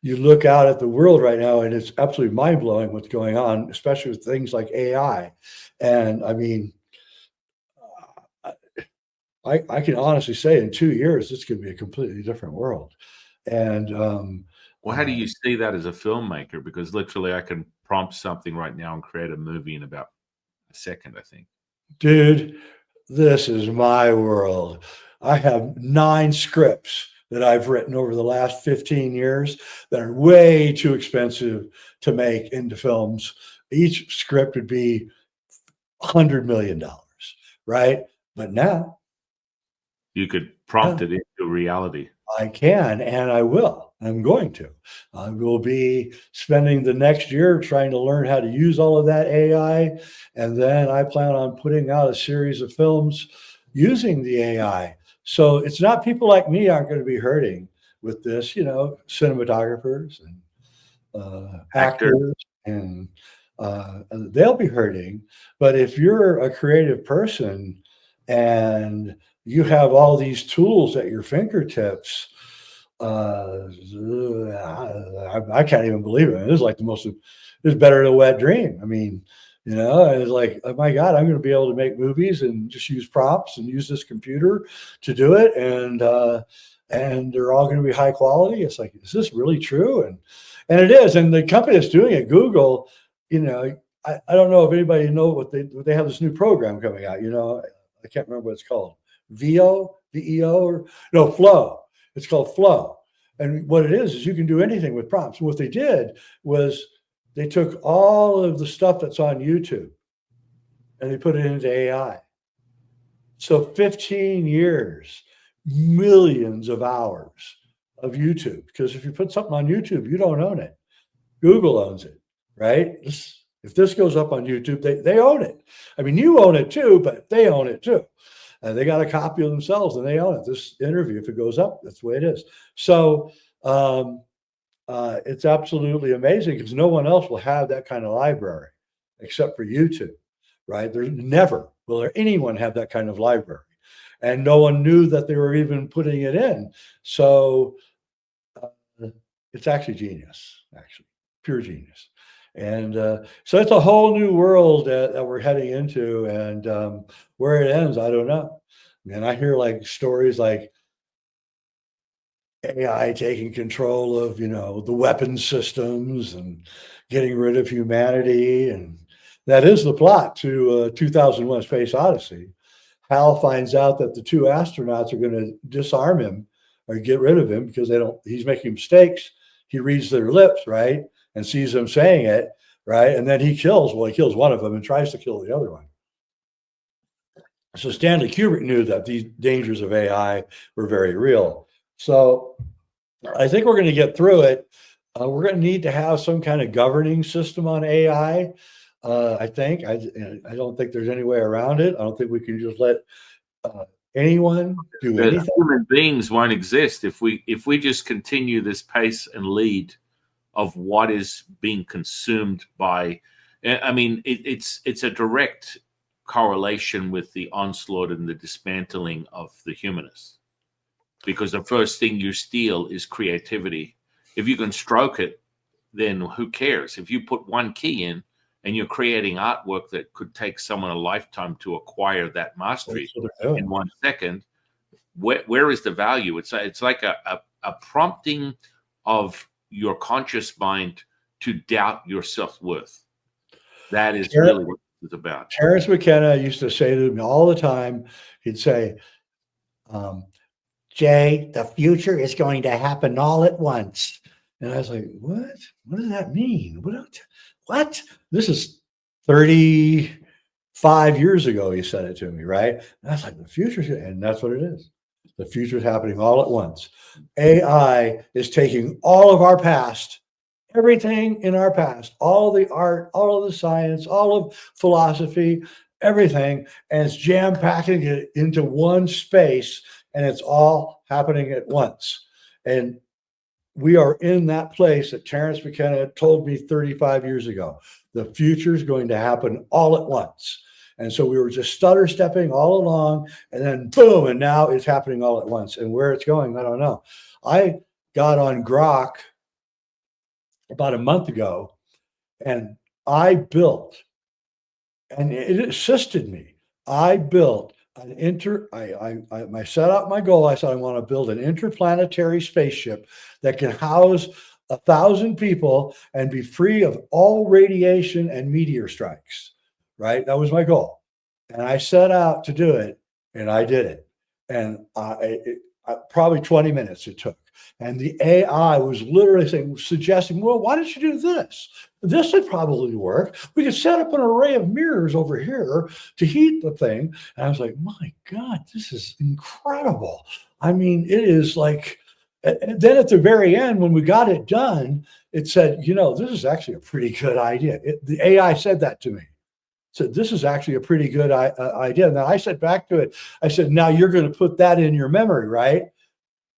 You look out at the world right now, and it's absolutely mind-blowing what's going on, especially with things like AI. And I mean, I can honestly say in 2 years, it's going to be a completely different world. And Well, how do you see that as a filmmaker? Because literally, I can prompt something right now and create a movie in about a second, I think. dude, this is my world. I have 9 scripts that I've written over the last 15 years that are way too expensive to make into films. Each script would be $100 million, right? But now, You could prompt it into reality. I can and I will. I'm going to. I will be spending the next year trying to learn how to use all of that AI. And then I plan on putting out a series of films using the AI. So it's not people like me aren't going to be hurting with this, cinematographers and Actor. actors, and they'll be hurting. But if you're a creative person and you have all these tools at your fingertips, I can't even believe it. It's like it's better than a wet dream. I mean, it's like, oh my God, I'm going to be able to make movies and just use props and use this computer to do it. And they're all going to be high quality. It's like, is this really true? And it is. And the company that's doing it, Google, I don't know if anybody what they have this new program coming out, I can't remember what it's called. VEO, or no, Flow. It's called Flow. And what it is you can do anything with prompts. What they did was they took all of the stuff that's on YouTube and they put it into AI. So 15 years, millions of hours of YouTube. Because if you put something on YouTube, you don't own it. Google owns it, right? If this goes up on YouTube, they own it. I mean, you own it too, but they own it too. They got a copy of themselves and they own it. This interview, if it goes up, that's the way it is. So it's absolutely amazing because no one else will have that kind of library except for YouTube, right? There's never will there anyone have that kind of library. And no one knew that they were even putting it in. So it's actually genius, actually, pure genius. And so it's a whole new world that we're heading into, and where it ends, I don't know. And I hear like stories like AI taking control of, the weapons systems and getting rid of humanity. And that is the plot to 2001: Space Odyssey. Hal finds out that the 2 astronauts are going to disarm him or get rid of him because he's making mistakes. He reads their lips, right? And sees them saying it, right? And then he kills one of them and tries to kill the other one. So Stanley Kubrick knew that these dangers of AI were very real. So I think we're going to get through it. We're going to need to have some kind of governing system on AI. I think. I don't think there's any way around it. I don't think we can just let anyone do anything. Human beings won't exist if we just continue this pace and lead of what is being consumed by. I mean, it's a direct correlation with the onslaught and the dismantling of the humanists, because the first thing you steal is creativity. If you can stroke it, then who cares? If you put one key in and you're creating artwork that could take someone a lifetime to acquire that mastery in 1 second, where is the value? It's like a prompting of your conscious mind to doubt your self-worth. That is really what it's about. Terence McKenna used to say to me all the time, he'd say, Jay, the future is going to happen all at once. And I was like, what? What does that mean? What? This is 35 years ago, he said it to me, right? And I was like, the future's, and that's what it is. The future is happening all at once. AI is taking all of our past, everything in our past, all the art, all of the science, all of philosophy, everything, and it's jam-packing it into one space, and it's all happening at once. And we are in that place that Terence McKenna told me 35 years ago. The future is going to happen all at once. And so we were just stutter stepping all along, and then boom, and now it's happening all at once. And where it's going, I don't know. I got on Grok about a month ago, and I built, and it assisted me. I built I set out my goal. I said, I want to build an interplanetary spaceship that can house 1,000 people and be free of all radiation and meteor strikes. Right. That was my goal. And I set out to do it, and I did it. And probably 20 minutes it took. And the AI was literally suggesting, well, why don't you do this? This would probably work. We could set up an array of mirrors over here to heat the thing. And I was like, my God, this is incredible. I mean, it is like, and then at the very end, when we got it done, it said, this is actually a pretty good idea. The AI said that to me. So this is actually a pretty good idea. Now I said back to it, I said, now you're going to put that in your memory, right?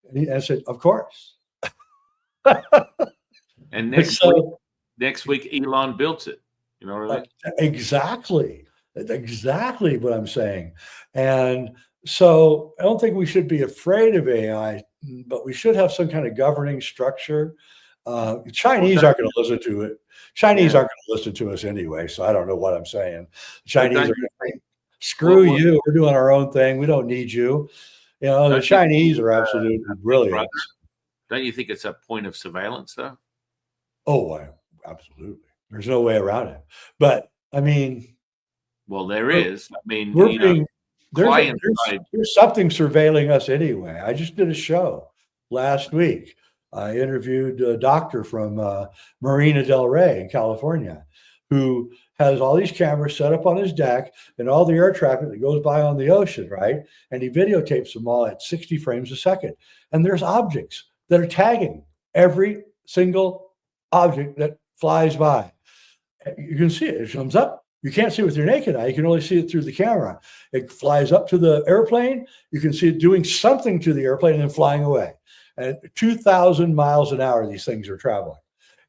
And I said, of course. And next week, Elon built it. You know what I mean? Exactly what I'm saying. And so I don't think we should be afraid of AI, but we should have some kind of governing structure. Chinese aren't going to listen to it. Chinese aren't going to listen to us anyway, so I don't know what I'm saying. Chinese are going to say, screw you, we're doing our own thing. We don't need you. The Chinese are absolutely brilliant. Don't you think it's a point of surveillance, though? Oh, absolutely. There's no way around it. But, I mean... Well, there is. I mean, there's something surveilling us anyway. I just did a show last week. I interviewed a doctor from Marina del Rey in California who has all these cameras set up on his deck and all the air traffic that goes by on the ocean, right? And he videotapes them all at 60 frames a second. And there's objects that are tagging every single object that flies by. You can see it. It comes up. You can't see it with your naked eye. You can only see it through the camera. It flies up to the airplane. You can see it doing something to the airplane and then flying away. And 2,000 miles an hour, these things are traveling.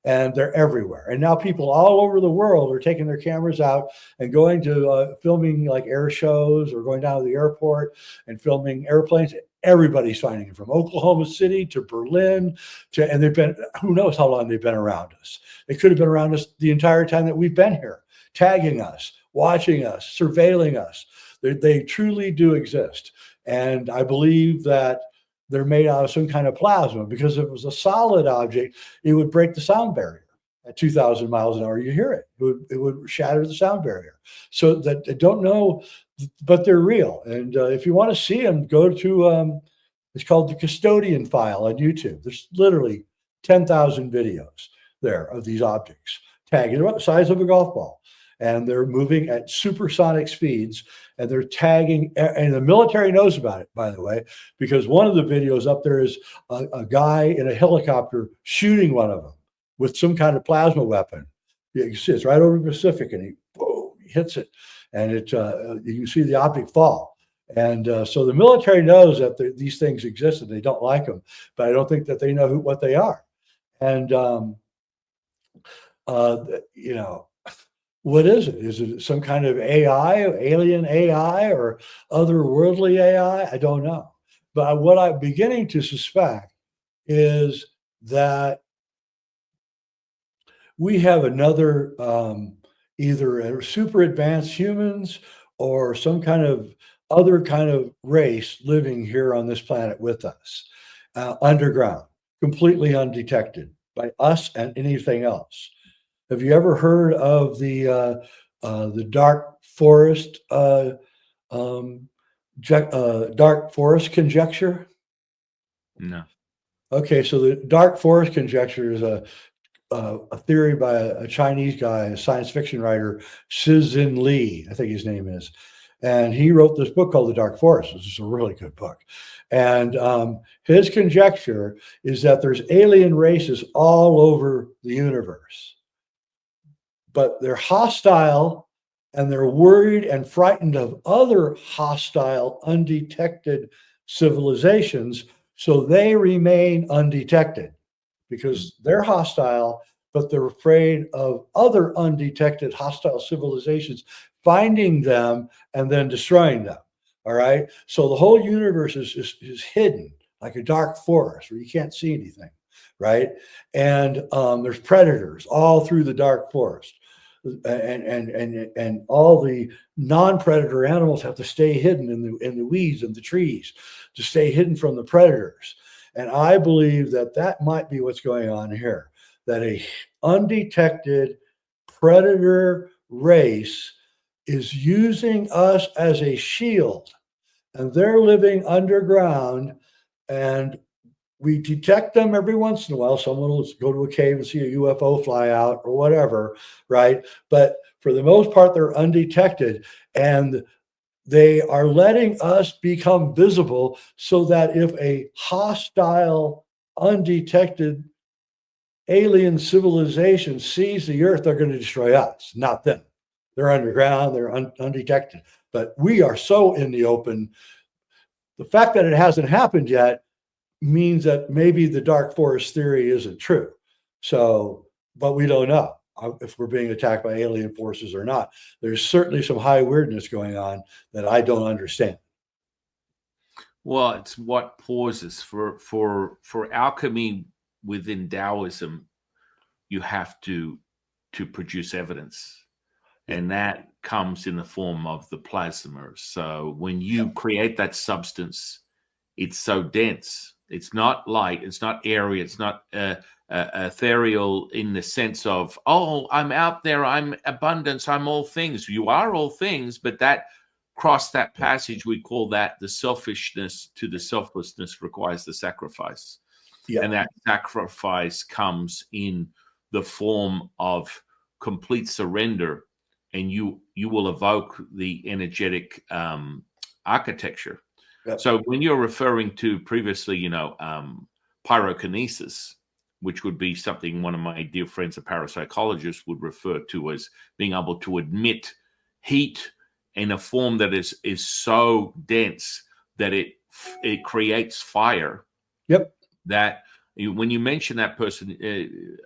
And they're everywhere. And now people all over the world are taking their cameras out and going to filming like air shows or going down to the airport and filming airplanes. Everybody's finding it, from Oklahoma City to Berlin and they've been, who knows how long they've been around us. They could have been around us the entire time that we've been here, tagging us, watching us, surveilling us. They truly do exist. And I believe that they're made out of some kind of plasma, because if it was a solid object, it would break the sound barrier at 2,000 miles an hour. You hear it. It would shatter the sound barrier. So that they don't know, but they're real. And if you want to see them, go to, it's called the Custodian File on YouTube. There's literally 10,000 videos there of these objects, tagging about the size of a golf ball. And they're moving at supersonic speeds, and they're tagging, and the military knows about it, by the way, because one of the videos up there is a guy in a helicopter shooting one of them with some kind of plasma weapon. You can see it's right over the Pacific, and he hits it, and you can see the object fall. And so the military knows that these things exist and they don't like them, but I don't think that they know what they are. And, what is it? Is it some kind of AI, alien AI, or otherworldly AI? I don't know. But what I'm beginning to suspect is that we have another, either a super advanced humans or some kind of other kind of race living here on this planet with us, underground, completely undetected by us and anything else. Have you ever heard of the dark forest conjecture? No. Okay, so the dark forest conjecture is a theory by a Chinese guy, a science fiction writer, Cixin Li, I think his name is. And he wrote this book called The Dark Forest. This is a really good book. And his conjecture is that there's alien races all over the universe, but they're hostile and they're worried and frightened of other hostile, undetected civilizations. So they remain undetected because they're hostile, but they're afraid of other undetected hostile civilizations finding them and then destroying them. All right. So the whole universe is hidden like a dark forest where you can't see anything. Right. And there's predators all through the dark forest. and all the non-predator animals have to stay hidden in the weeds and the trees to stay hidden from the predators. And I believe that that might be what's going on here, that a undetected predator race is using us as a shield, and they're living underground, and we detect them every once in a while. Someone will go to a cave and see a UFO fly out or whatever, right? But for the most part, they're undetected, and they are letting us become visible so that if a hostile, undetected alien civilization sees the earth, they're going to destroy us, not them. They're underground, they're undetected. But we are so in the open. The fact that it hasn't happened yet means that maybe the dark forest theory isn't true. So, but we don't know if we're being attacked by alien forces or not. There's certainly some high weirdness going on that I don't understand. Well, it's what pauses for alchemy within Daoism. You have to produce evidence, and that comes in the form of the plasma. So when you create that substance, it's so dense. It's not light. It's not airy. It's not ethereal in the sense of, oh, I'm out there. I'm abundance. I'm all things. You are all things, but that cross that passage, we call that the selfishness to the selflessness requires the sacrifice. Yeah. And that sacrifice comes in the form of complete surrender, and you will evoke the energetic architecture. Yep. So when you're referring to previously, pyrokinesis, which would be something one of my dear friends, a parapsychologist, would refer to as being able to admit heat in a form that is so dense that it creates fire. Yep. That when you mention that person,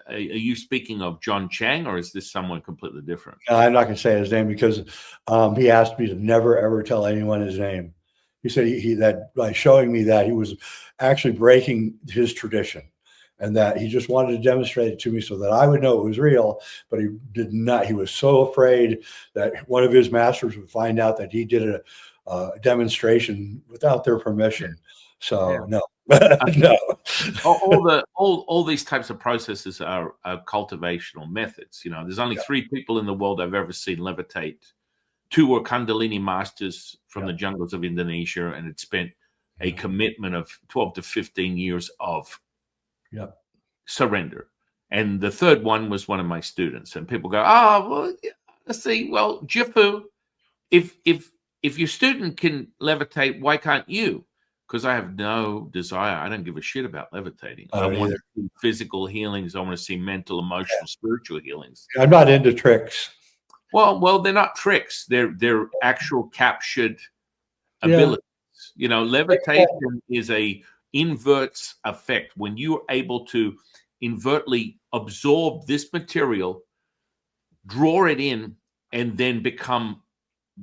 are you speaking of John Chang, or is this someone completely different? I'm not going to say his name because he asked me to never ever tell anyone his name. He said that by showing me that, he was actually breaking his tradition, and that he just wanted to demonstrate it to me so that I would know it was real. But he did not. He was so afraid that one of his masters would find out that he did a demonstration without their permission. So no. No. all these types of processes are cultivational methods. There's only 3 people in the world I've ever seen levitate. 2 were Kundalini masters from the jungles of Indonesia, and had spent a commitment of 12 to 15 years of surrender. And the 3rd one was one of my students. And people go, well, let's see. Well, Jifu, if your student can levitate, why can't you? Because I have no desire. I don't give a shit about levitating. I want to see physical healings. I want to see mental, emotional, spiritual healings. I'm not into tricks. Well, they're not tricks. They're actual captured abilities. Levitation is a inverts effect. When you're able to invertly absorb this material, draw it in, and then become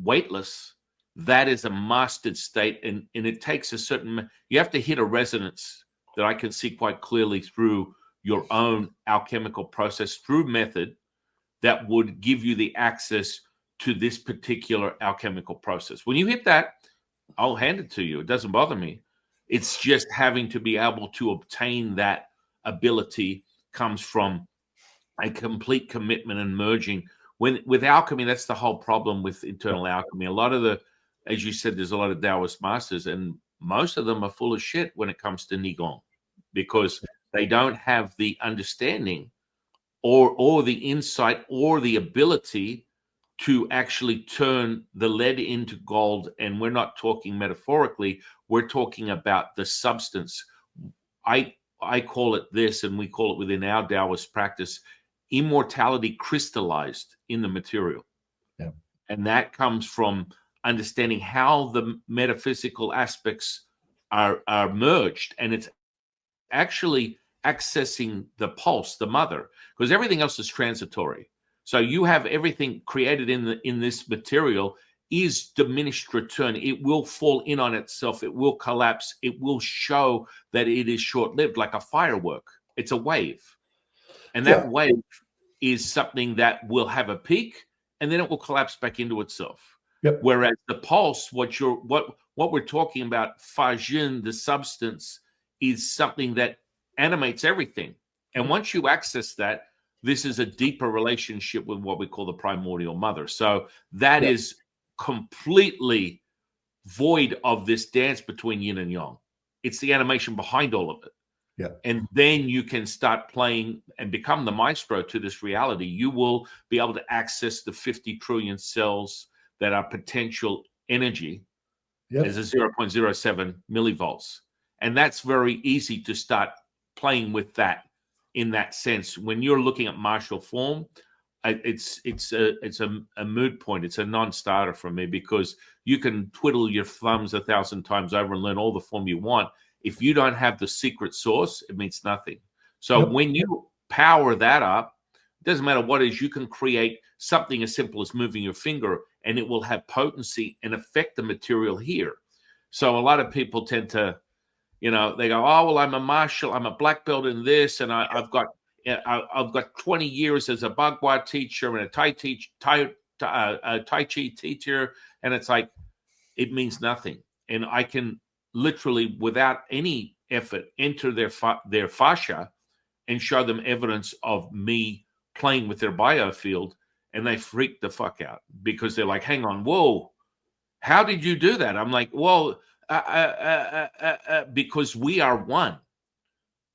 weightless, that is a mastered state. And it takes a certain, you have to hit a resonance that I can see quite clearly through your own alchemical process, through method, that would give you the access to this particular alchemical process. When you hit that, I'll hand it to you. It doesn't bother me. It's just having to be able to obtain that ability comes from a complete commitment and merging. With alchemy, that's the whole problem with internal alchemy. A lot of as you said, there's a lot of Daoist masters, and most of them are full of shit when it comes to Nigong, because they don't have the understanding or the insight or the ability to actually turn the lead into gold. And we're not talking metaphorically, we're talking about the substance. I call it this, and we call it within our Daoist practice, immortality crystallized in the material. Yeah. And that comes from understanding how the metaphysical aspects are merged, and it's actually accessing the pulse, the mother, because everything else is transitory. So you have everything created in this material is diminished return. It will fall in on itself. It will collapse. It will show that it is short-lived, like a firework. It's a wave. And that wave is something that will have a peak and then it will collapse back into itself. Yep. Whereas the pulse, what we're talking about, Fajin, the substance, is something that animates everything. And once you access that, this is a deeper relationship with what we call the primordial mother. So that is completely void of this dance between yin and yang. It's the animation behind all of it. Yeah. And then you can start playing and become the maestro to this reality. You will be able to access the 50 trillion cells that are potential energy as a 0.07 millivolts. And that's very easy to start playing with that in that sense. When you're looking at martial form, it's a moot point. It's a non-starter for me, because you can twiddle your thumbs 1,000 times over and learn all the form you want. If you don't have the secret source, it means nothing. So when you power that up, it doesn't matter what it is, you can create something as simple as moving your finger, and it will have potency and affect the material here. So a lot of people tend to, they go, oh, well, I'm a martial, I'm a black belt in this, and I've got 20 years as a Bagua teacher and a Tai Chi teacher, and it's like, it means nothing. And I can literally, without any effort, enter their fascia and show them evidence of me playing with their biofield, and they freak the fuck out, because they're like, hang on, whoa, how did you do that? I'm like, well, because we are one.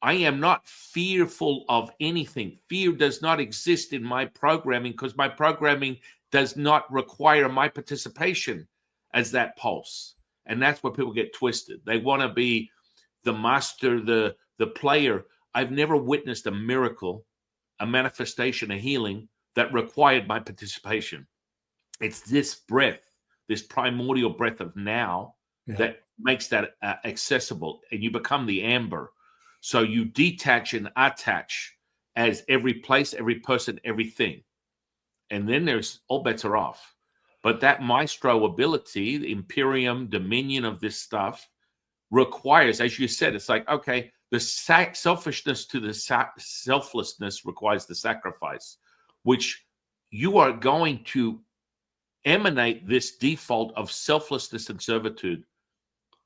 I am not fearful of anything. Fear does not exist in my programming, because my programming does not require my participation as that pulse. And that's where people get twisted. They want to be the master, the player. I've never witnessed a miracle, a manifestation, a healing that required my participation. It's this breath, this primordial breath of now, that makes that accessible, and you become the amber. So you detach and attach as every place, every person, everything. And then there's all bets are off. But that maestro ability, the imperium, dominion of this stuff, requires, as you said, it's like, okay, the selfishness to the selflessness requires the sacrifice, which you are going to emanate this default of selflessness and servitude.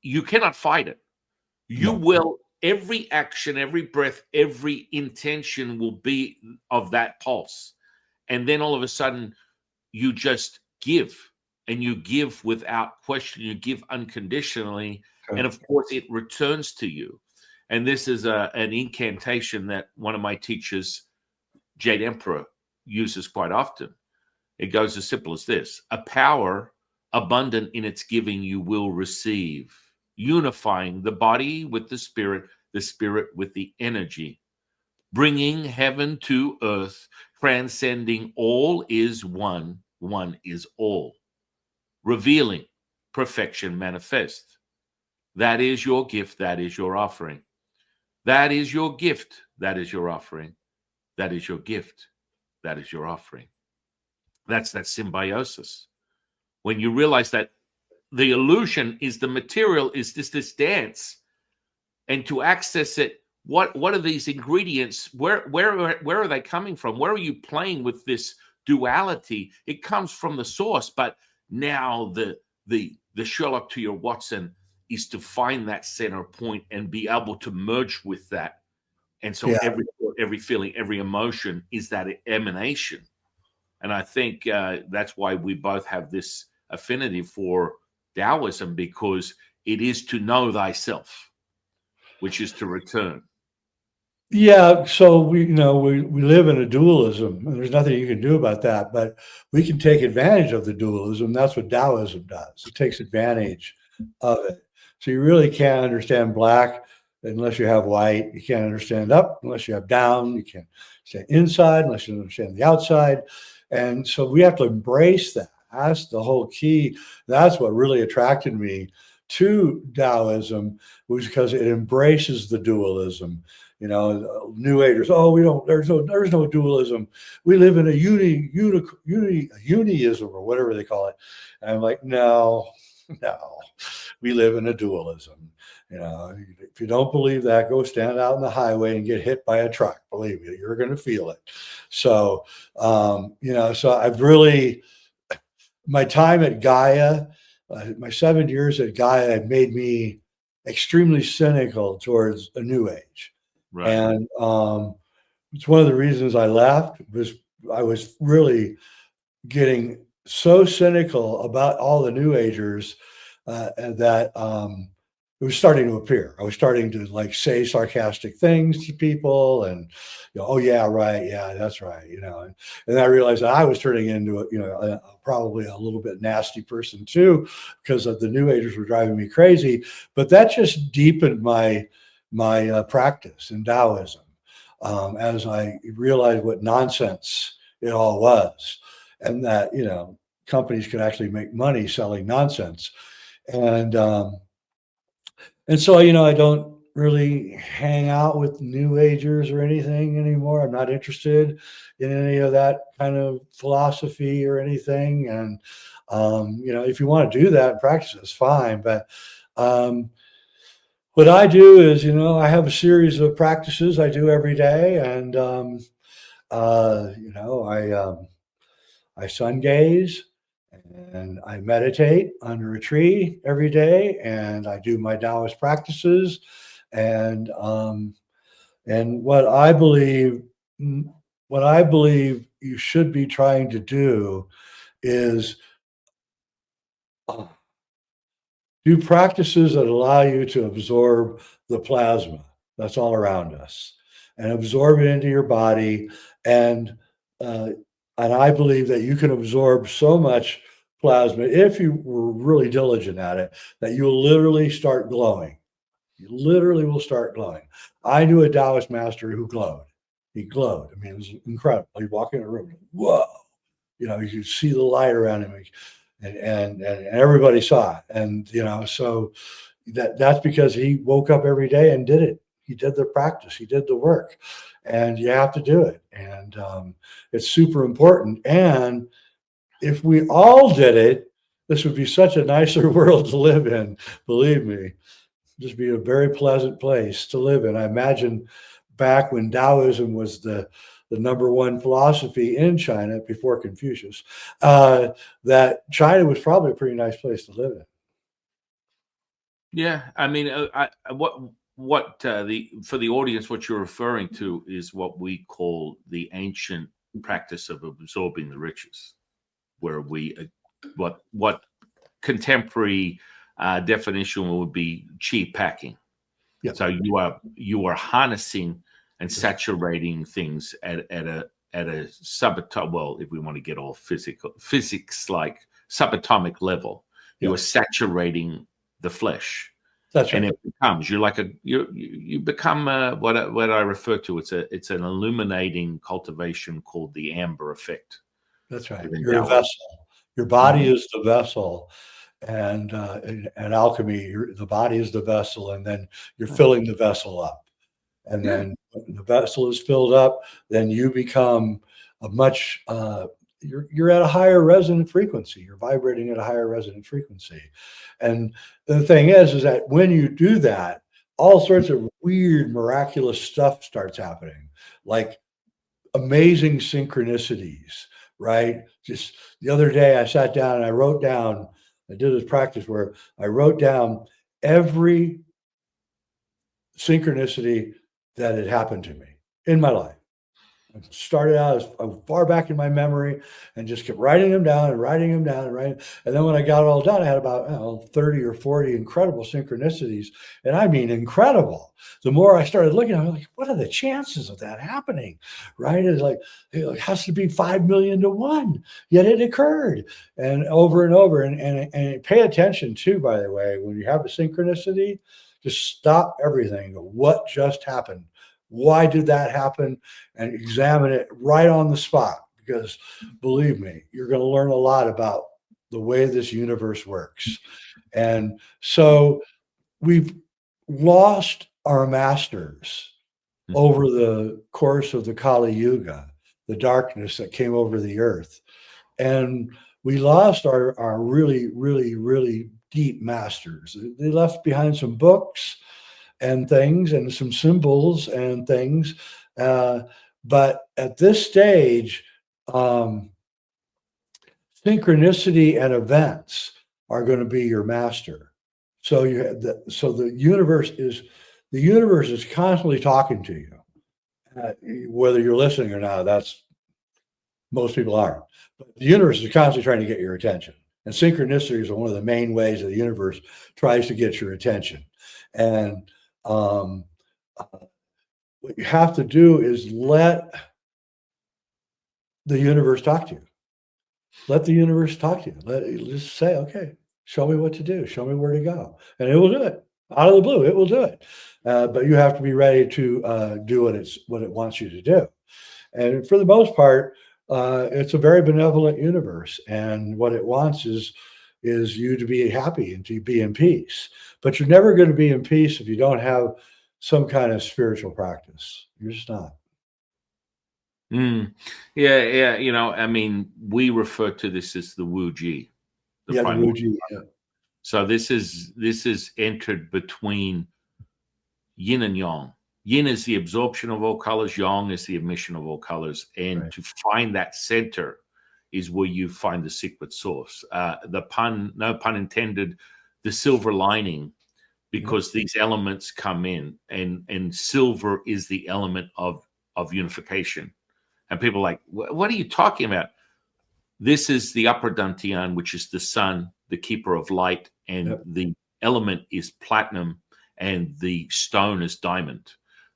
You cannot fight it. You will, every action, every breath, every intention will be of that pulse. And then all of a sudden, you just give, and you give without question. You give unconditionally. Okay. And of course, it returns to you. And this is an incantation that one of my teachers, Jade Emperor, uses quite often. It goes as simple as this: a power abundant in its giving you will receive, unifying the body with the spirit with the energy, bringing heaven to earth, transcending all is one, one is all, revealing perfection manifest. That is your gift, that is your offering. That is your gift, that is your offering. That is your gift, that is your offering. That's that symbiosis. When you realize that the illusion is the material, is this dance, and to access it, what are these ingredients? Where are they coming from? Where are you playing with this duality? It comes from the source, but now the Sherlock to your Watson is to find that center point and be able to merge with that. And so every feeling, every emotion is that emanation. And I think that's why we both have this affinity for Daoism, because it is to know thyself, which is to return. Yeah, so we live in a dualism, and there's nothing you can do about that, but we can take advantage of the dualism. That's what Daoism does. It takes advantage of it. So you really can't understand black unless you have white. You can't understand up unless you have down. You can't understand inside unless you understand the outside. And so we have to embrace that. That's the whole key. That's what really attracted me to Daoism, was because it embraces the dualism. New Agers, there's no dualism. We live in a uniism, or whatever they call it. And I'm like, no, we live in a dualism. You know, if you don't believe that, go stand out on the highway and get hit by a truck. Believe me, you're going to feel it. So, you know, so I've really, my time at Gaia, my 7 years at Gaia had made me extremely cynical towards a new age. Right. And it's one of the reasons I left. Was I was really getting so cynical about all the new agers and that it was starting to appear. I was starting to like say sarcastic things to people and, you know, oh yeah, right. Yeah, that's right. You know, and I realized that I was turning into probably a little bit nasty person too, because of the new agers were driving me crazy. But that just deepened my practice in Daoism as I realized what nonsense it all was, and that, you know, companies could actually make money selling nonsense. And so, you know, I don't really hang out with new agers or anything anymore. I'm not interested in any of that kind of philosophy or anything. And you know, if you want to do that and practice, it's fine. But what I do is, you know, I have a series of practices I do every day, and you know, I sun gaze and I meditate under a tree every day, and I do my Taoist practices, and what I believe, what I believe you should be trying to do is do practices that allow you to absorb the plasma that's all around us and absorb it into your body. And uh, I believe that you can absorb so much plasma if you were really diligent at it that you'll literally start glowing. You literally will start glowing. I knew a Taoist master who glowed. He glowed. I mean, it was incredible. He'd walk in a room, whoa, you know, you see the light around him, and everybody saw it. And, you know, so that's because he woke up every day and did it. He did the practice, he did the work, and you have to do it. And it's super important. And if we all did it, this would be such a nicer world to live in. Believe me, just be a very pleasant place to live in. I imagine back when Taoism was the number one philosophy in China before Confucius, that China was probably a pretty nice place to live in. Yeah, I mean, what the for the audience, what you're referring to is what we call the ancient practice of absorbing the riches, where we what contemporary definition would be chi packing. Yeah. So you are harnessing and saturating things at a subatomic, well, if we want to get all physics like subatomic level, you are saturating the flesh. That's right. And it becomes, you're like you become what I refer to. It's an illuminating cultivation called the amber effect. That's right. You're a vessel. Your body is the vessel, and alchemy, the body is the vessel, and then you're filling the vessel up. And then when the vessel is filled up, then you become a much you're at a higher resonant frequency. You're vibrating at a higher resonant frequency. And the thing is that when you do that, all sorts of weird, miraculous stuff starts happening, like amazing synchronicities, right? Just the other day, I sat down and I wrote down, I did this practice where I wrote down every synchronicity that had happened to me in my life. I started out as far back in my memory and just kept writing them down and writing them down and writing. And then when I got it all done, I had about 30 or 40 incredible synchronicities. And I mean, incredible. The more I started looking, I was like, what are the chances of that happening? Right? It's like, it has to be 5 million to 1, yet it occurred. And over and over. And pay attention too, by the way, when you have a synchronicity, just stop everything. Go, what just happened? Why did that happen? And examine it right on the spot, because believe me, you're going to learn a lot about the way this universe works. And so we've lost our masters over the course of the Kali Yuga, the darkness that came over the earth. And we lost our really, really, really deep masters. They left behind some books and things and some symbols and things. But at this stage, synchronicity and events are going to be your master. So the universe is constantly talking to you, whether you're listening or not. That's most people aren't. But the universe is constantly trying to get your attention, and synchronicity is one of the main ways that the universe tries to get your attention. And what you have to do is let the universe talk to you. Let the universe talk to you. Just say, okay, show me what to do. Show me where to go. And it will do it. Out of the blue, it will do it. But you have to be ready to do what it wants you to do. And for the most part, it's a very benevolent universe. And what it wants is you to be happy and to be in peace. But you're never going to be in peace if you don't have some kind of spiritual practice. You're just not. Yeah. I mean, we refer to this as the Wu Ji. The Wu Ji. Yeah. So this is entered between yin and yang. Yin is the absorption of all colors. Yang is the emission of all colors. And to find that center is where you find the secret source. The pun, no pun intended, the silver lining, because these elements come in, and silver is the element of unification. And people are like, what are you talking about? This is the upper dantian, which is the sun, the keeper of light, and the element is platinum, and the stone is diamond.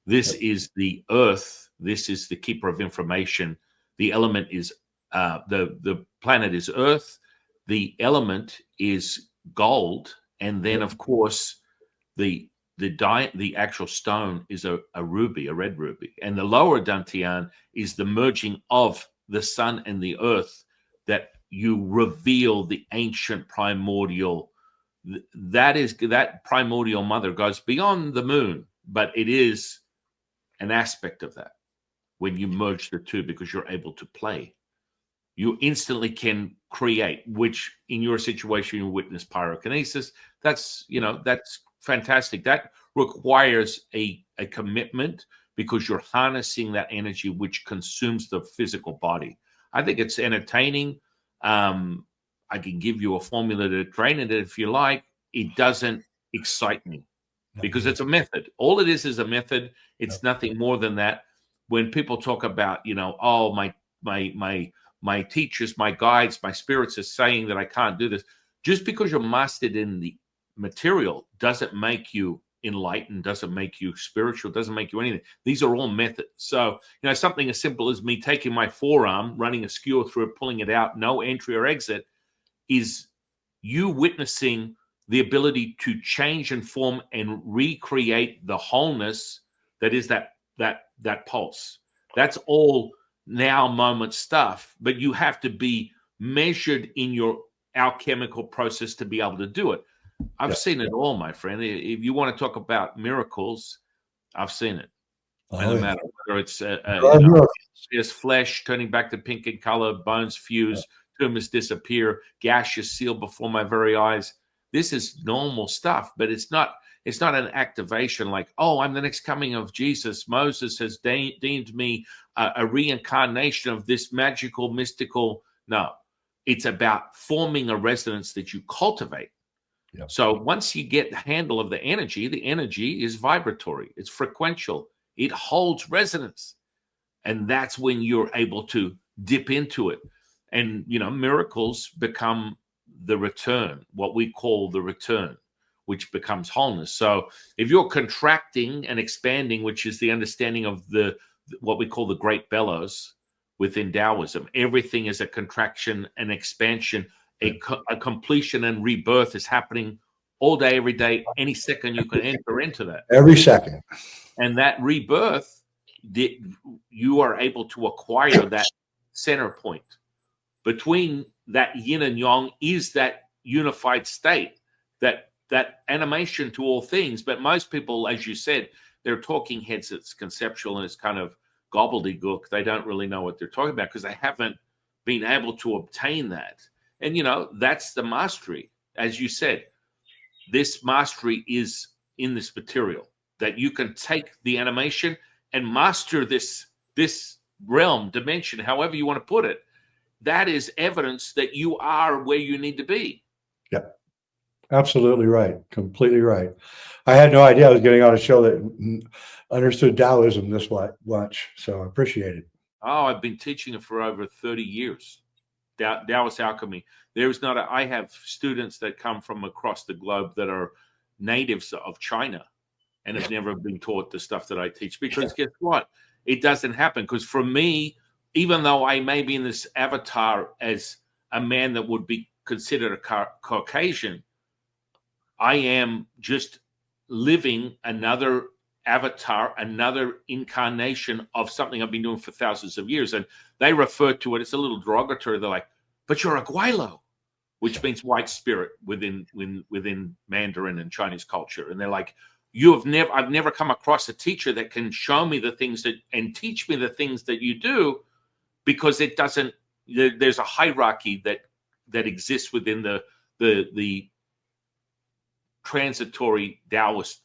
This is the earth. This is the keeper of information. The element is the planet is earth. The element is gold, and then of course the actual stone is a ruby, a red ruby, and the lower dantian is the merging of the sun and the earth, that you reveal the ancient primordial. That primordial mother goes beyond the moon, but it is an aspect of that when you merge the two, because you're able to play. You instantly can create, which in your situation you witness pyrokinesis. That's fantastic. That requires a commitment, because you're harnessing that energy which consumes the physical body. I think it's entertaining. I can give you a formula to train it if you like. It doesn't excite me, because it's a method. All it is a method. It's nothing more than that. When people talk about, oh, my teachers, my guides, my spirits are saying that I can't do this, just because you're mastered in the material doesn't make you enlightened, doesn't make you spiritual, doesn't make you anything. These are all methods. So, something as simple as me taking my forearm, running a skewer through it, pulling it out, no entry or exit, is you witnessing the ability to change and form and recreate the wholeness that is that pulse. That's all now moment stuff, but you have to be measured in your alchemical process to be able to do it. I've seen it all, my friend. If you want to talk about miracles, I've seen it. No matter whether it's it's flesh turning back to pink in color, bones fuse, tumors disappear, gaseous seal before my very eyes. This is normal stuff, but it's not an activation like, oh, I'm the next coming of Jesus. Moses has deemed me a reincarnation of this magical, mystical. No, it's about forming a resonance that you cultivate. Yep. So once you get the handle of the energy is vibratory. It's frequential. It holds resonance. And that's when you're able to dip into it. And, miracles become the return, what we call the return, which becomes wholeness. So if you're contracting and expanding, which is the understanding of what we call the great bellows within Daoism, everything is a contraction and expansion. A completion and rebirth is happening all day, every day. Any second you can enter into that. Every second. And that rebirth, you are able to acquire that center point. Between that yin and yang is that unified state, that animation to all things. But most people, as you said, they're talking heads. It's conceptual and it's kind of gobbledygook. They don't really know what they're talking about because they haven't been able to obtain that. And, that's the mastery. As you said, this mastery is in this material, that you can take the animation and master this realm, dimension, however you want to put it. That is evidence that you are where you need to be. Yep. Absolutely right. Completely right. I had no idea I was getting on a show that understood Daoism this much. So I appreciate it. Oh, I've been teaching it for over 30 years. Daoist alchemy. There's not I have students that come from across the globe that are natives of China and have never been taught the stuff that I teach, because guess what? It doesn't happen. Because for me, even though I may be in this avatar as a man that would be considered a Caucasian, I am just living another avatar, another incarnation of something I've been doing for thousands of years. And they refer to it, it's a little derogatory. They're like, but you're a Guaylo, which means white spirit within Mandarin and Chinese culture. And they're like, I've never come across a teacher that can show me the things and teach me the things that you do, because it doesn't, there's a hierarchy that exists within the transitory Daoist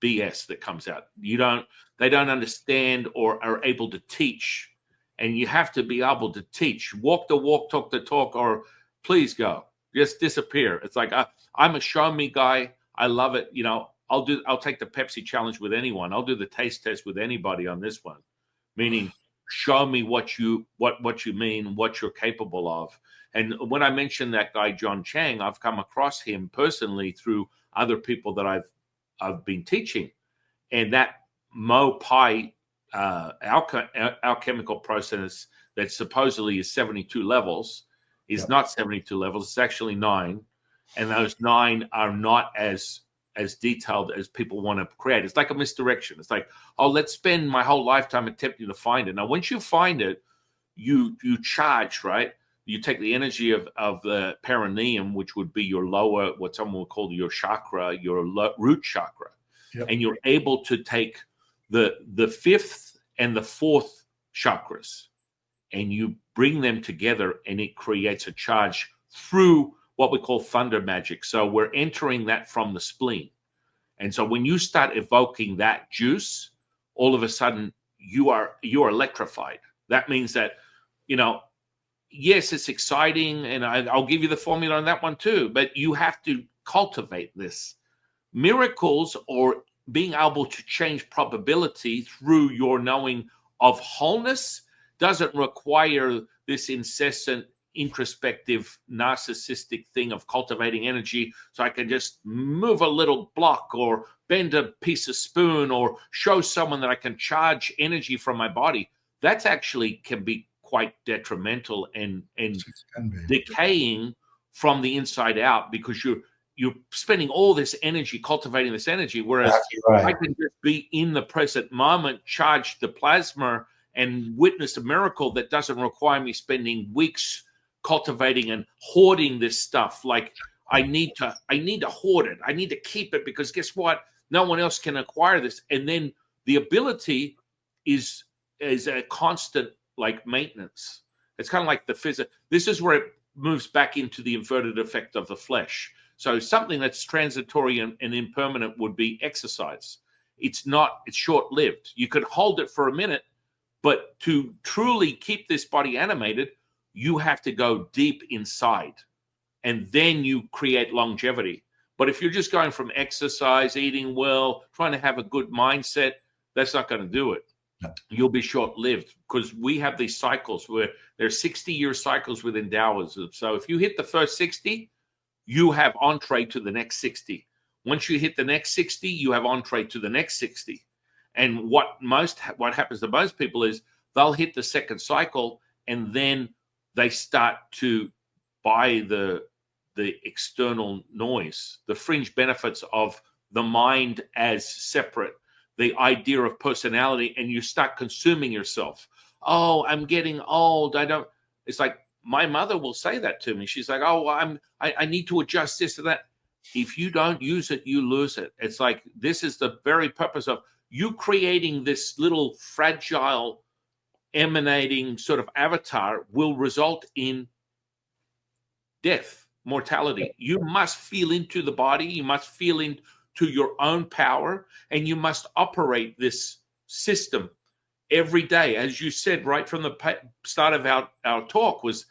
BS that comes out. They don't understand or are able to teach, and you have to be able to teach. Walk the walk, talk the talk, or please go, just disappear. It's like I'm a show me guy. I love it. I'll take the Pepsi challenge with anyone. I'll do the taste test with anybody on this one, meaning show me what you mean, what you're capable of. And when I mentioned that guy John Chang, I've come across him personally through other people that I've been teaching, and that Mo Pai alchemical process that supposedly is 72 levels is not 72 levels. It's actually 9, and those 9 are not as detailed as people want to create. It's like a misdirection. It's like, oh, let's spend my whole lifetime attempting to find it. Now, once you find it, you charge, right? You take the energy of the perineum, which would be your lower, what someone would call your chakra, your root chakra. Yep. And you're able to take the 5th and the 4th chakras, and you bring them together, and it creates a charge through what we call thunder magic. So we're entering that from the spleen. And so when you start evoking that juice, all of a sudden you are electrified. That means that, yes, it's exciting, and I'll give you the formula on that one too, but you have to cultivate this. Miracles, or being able to change probability through your knowing of wholeness, doesn't require this incessant, introspective, narcissistic thing of cultivating energy so I can just move a little block or bend a piece of spoon or show someone that I can charge energy from my body. That's actually can be quite detrimental and decaying from the inside out, because you're spending all this energy cultivating this energy, whereas I can just be in the present moment, charge the plasma, and witness a miracle that doesn't require me spending weeks cultivating and hoarding this stuff. Like I need to hoard it. I need to keep it, because guess what? No one else can acquire this. And then the ability is a constant, like, maintenance. It's kind of like the physics. This is where it moves back into the inverted effect of the flesh. So something that's transitory and impermanent would be exercise. It's short-lived. You could hold it for a minute, but to truly keep this body animated, you have to go deep inside, and then you create longevity. But if you're just going from exercise, eating well, trying to have a good mindset, that's not going to do it. No. You'll be short-lived, because we have these cycles where there's 60-year cycles within Daoism. So if you hit the first 60, you have entree to the next 60. Once you hit the next 60, you have entree to the next 60. And what happens to most people is they'll hit the second cycle, and then they start to buy the external noise, the fringe benefits of the mind as separate, the idea of personality, and you start consuming yourself. Oh, I'm getting old. It's like my mother will say that to me. She's like, oh, I need to adjust this and that. If you don't use it, you lose it. It's like, this is the very purpose of you creating this little fragile, emanating sort of avatar will result in death. mortality. You must feel into the body. You must feel into your own power, and you must operate this system every day. As you said right from the start of our talk, was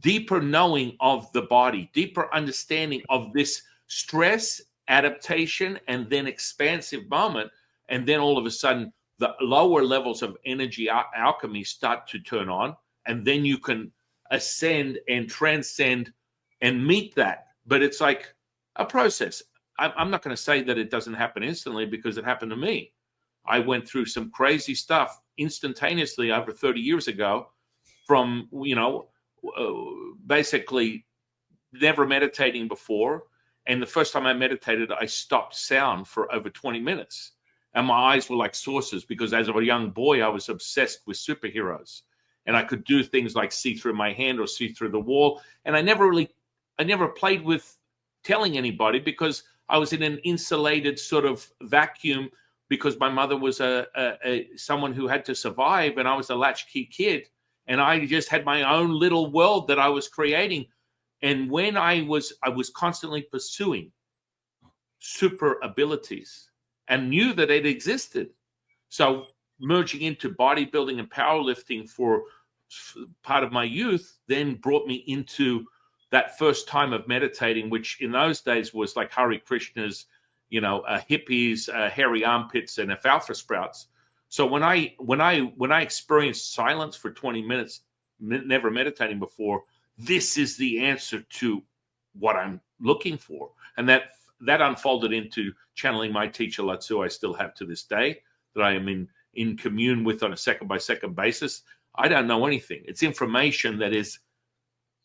deeper knowing of the body, deeper understanding of this stress, adaptation, and then expansive moment. And then all of a sudden, the lower levels of energy alchemy start to turn on, and then you can ascend and transcend and meet that. But it's like a process. I'm not going to say that it doesn't happen instantly, because it happened to me. I went through some crazy stuff instantaneously over 30 years ago, from, basically never meditating before. And the first time I meditated, I stopped sound for over 20 minutes. And my eyes were like saucers, because as a young boy, I was obsessed with superheroes. And I could do things like see through my hand or see through the wall. And I never played with telling anybody, because I was in an insulated sort of vacuum, because my mother was someone who had to survive, and I was a latchkey kid. And I just had my own little world that I was creating. And when I was constantly pursuing super abilities and knew that it existed. So merging into bodybuilding and powerlifting for part of my youth then brought me into that first time of meditating, which in those days was like Hare Krishnas, hippies, hairy armpits, and alfalfa sprouts. So when I experienced silence for 20 minutes, never meditating before, this is the answer to what I'm looking for. And that unfolded into channeling my teacher Lao-Tzu. I still have to this day, that I am in commune with on a second-by-second basis. I don't know anything. It's information that is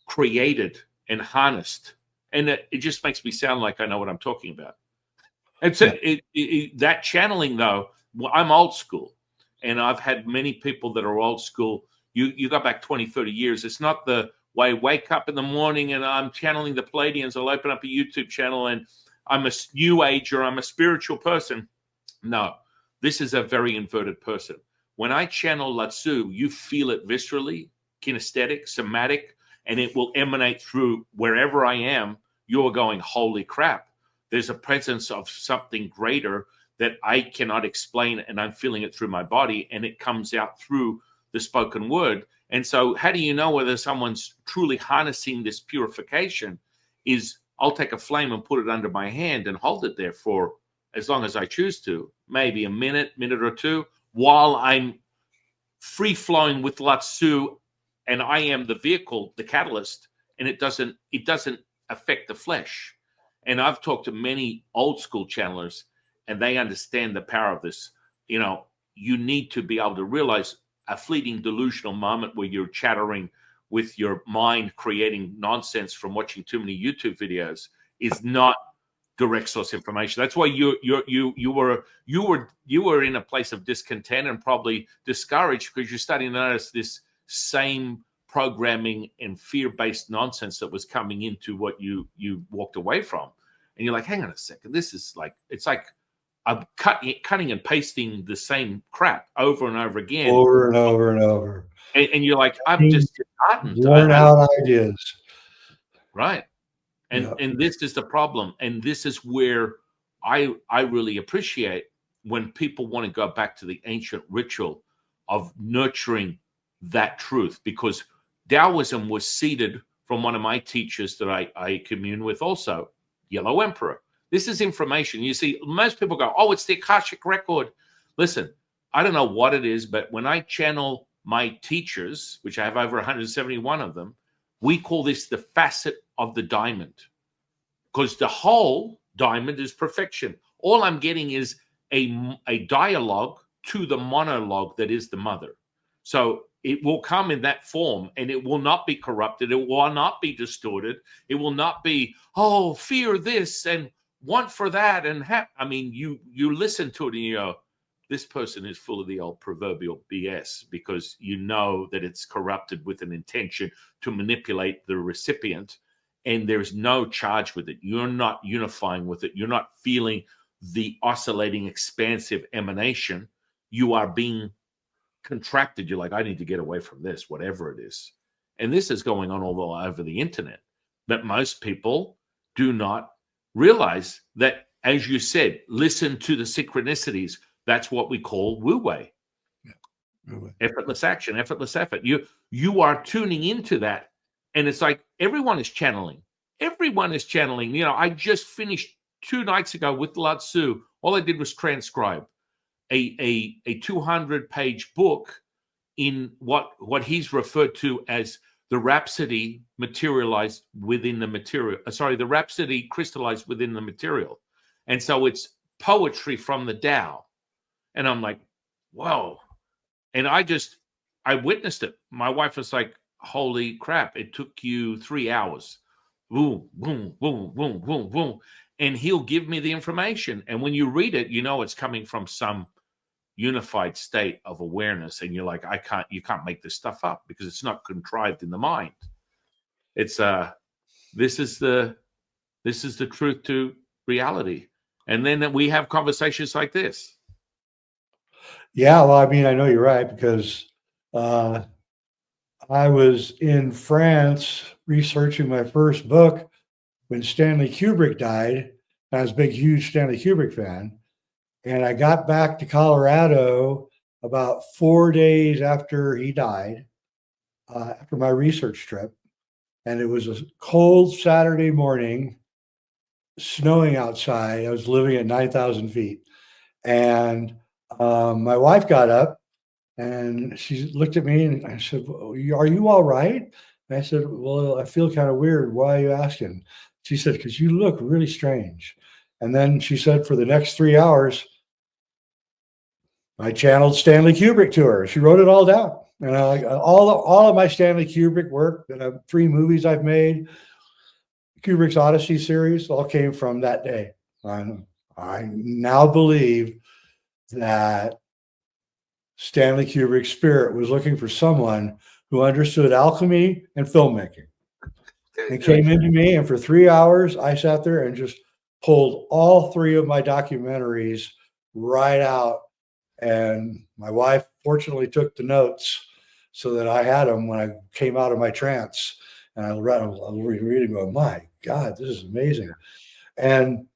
created and harnessed. And it just makes me sound like I know what I'm talking about. And so that channeling, though, I'm old school. And I've had many people that are old school. You go back 20, 30 years. It's not the way I wake up in the morning and I'm channeling the Palladians. I'll open up a YouTube channel and I'm a new ager, I'm a spiritual person. No, this is a very inverted person. When I channel Lao-Tzu, you feel it viscerally, kinesthetic, somatic, and it will emanate through wherever I am. You're going, holy crap. There's a presence of something greater that I cannot explain, and I'm feeling it through my body, and it comes out through the spoken word. And so how do you know whether someone's truly harnessing this purification? Is I'll take a flame and put it under my hand and hold it there for as long as I choose to, maybe a minute or two, while I'm free-flowing with Lao-Tzu, and I am the vehicle, the catalyst, and it doesn't affect the flesh. And I've talked to many old school channelers, and they understand the power of this. You need to be able to realize a fleeting delusional moment where you're chattering with your mind, creating nonsense from watching too many YouTube videos, is not direct source information. That's why you were in a place of discontent and probably discouraged, because you're starting to notice this same programming and fear-based nonsense that was coming into what you walked away from. And you're like, hang on a second, this is like, it's like I'm cutting and pasting the same crap over and over again. Over and over and over. And you're like, I'm just disheartened. Worn out ideas. Right. And this is the problem. And this is where I really appreciate when people want to go back to the ancient ritual of nurturing that truth, because Daoism was seeded from one of my teachers that I commune with also, Yellow Emperor. This is information. You see, most people go, oh, it's the Akashic record. Listen, I don't know what it is, but when I channel my teachers, which I have over 171 of them, we call this the facet of the diamond, because the whole diamond is perfection. All I'm getting is a dialogue to the monologue that is the mother. So it will come in that form, and it will not be corrupted. It will not be distorted. It will not be, oh, fear this and want for that. And I mean, you listen to it and you go, this person is full of the old proverbial BS, because you know that it's corrupted with an intention to manipulate the recipient, and there's no charge with it. You're not unifying with it. You're not feeling the oscillating, expansive emanation. You are being contracted. You're like, I need to get away from this, whatever it is. And this is going on all over the internet. But most people do not realize that, as you said, listen to the synchronicities. That's what we call wu-wei. Effortless action, effortless effort. You are tuning into that, and it's like everyone is channeling. Everyone is channeling. You know, I just finished 2 nights ago with Lao Tzu. All I did was transcribe a 200-page book in what he's referred to as the rhapsody materialized within the material. The rhapsody crystallized within the material, and so it's poetry from the Tao. And I'm like, whoa. And I witnessed it. My wife was like, holy crap, it took you 3 hours. Boom, boom, boom, boom, boom, boom. And he'll give me the information. And when you read it, you know it's coming from some unified state of awareness. And you're like, you can't make this stuff up because it's not contrived in the mind. It's this is the truth to reality. And then we have conversations like this. Yeah, well, I mean, I know you're right, because I was in France researching my first book when Stanley Kubrick died. I was a big, huge Stanley Kubrick fan. And I got back to Colorado about 4 days after he died, after my research trip. And it was a cold Saturday morning, snowing outside. I was living at 9,000 feet. And my wife got up and she looked at me and I said, "Are you all right?" And I said, "Well, I feel kind of weird. Why are you asking?" She said, "Because you look really strange." And then she said, for the next 3 hours, I channeled Stanley Kubrick to her. She wrote it all down. And all of my Stanley Kubrick work, 3 movies I've made, Kubrick's Odyssey series, all came from that day. I now believe that Stanley Kubrick's spirit was looking for someone who understood alchemy and filmmaking. It came into me, and for 3 hours, I sat there and just pulled all 3 of my documentaries right out. And my wife fortunately took the notes so that I had them when I came out of my trance. And I read reading, going, "My God, this is amazing." And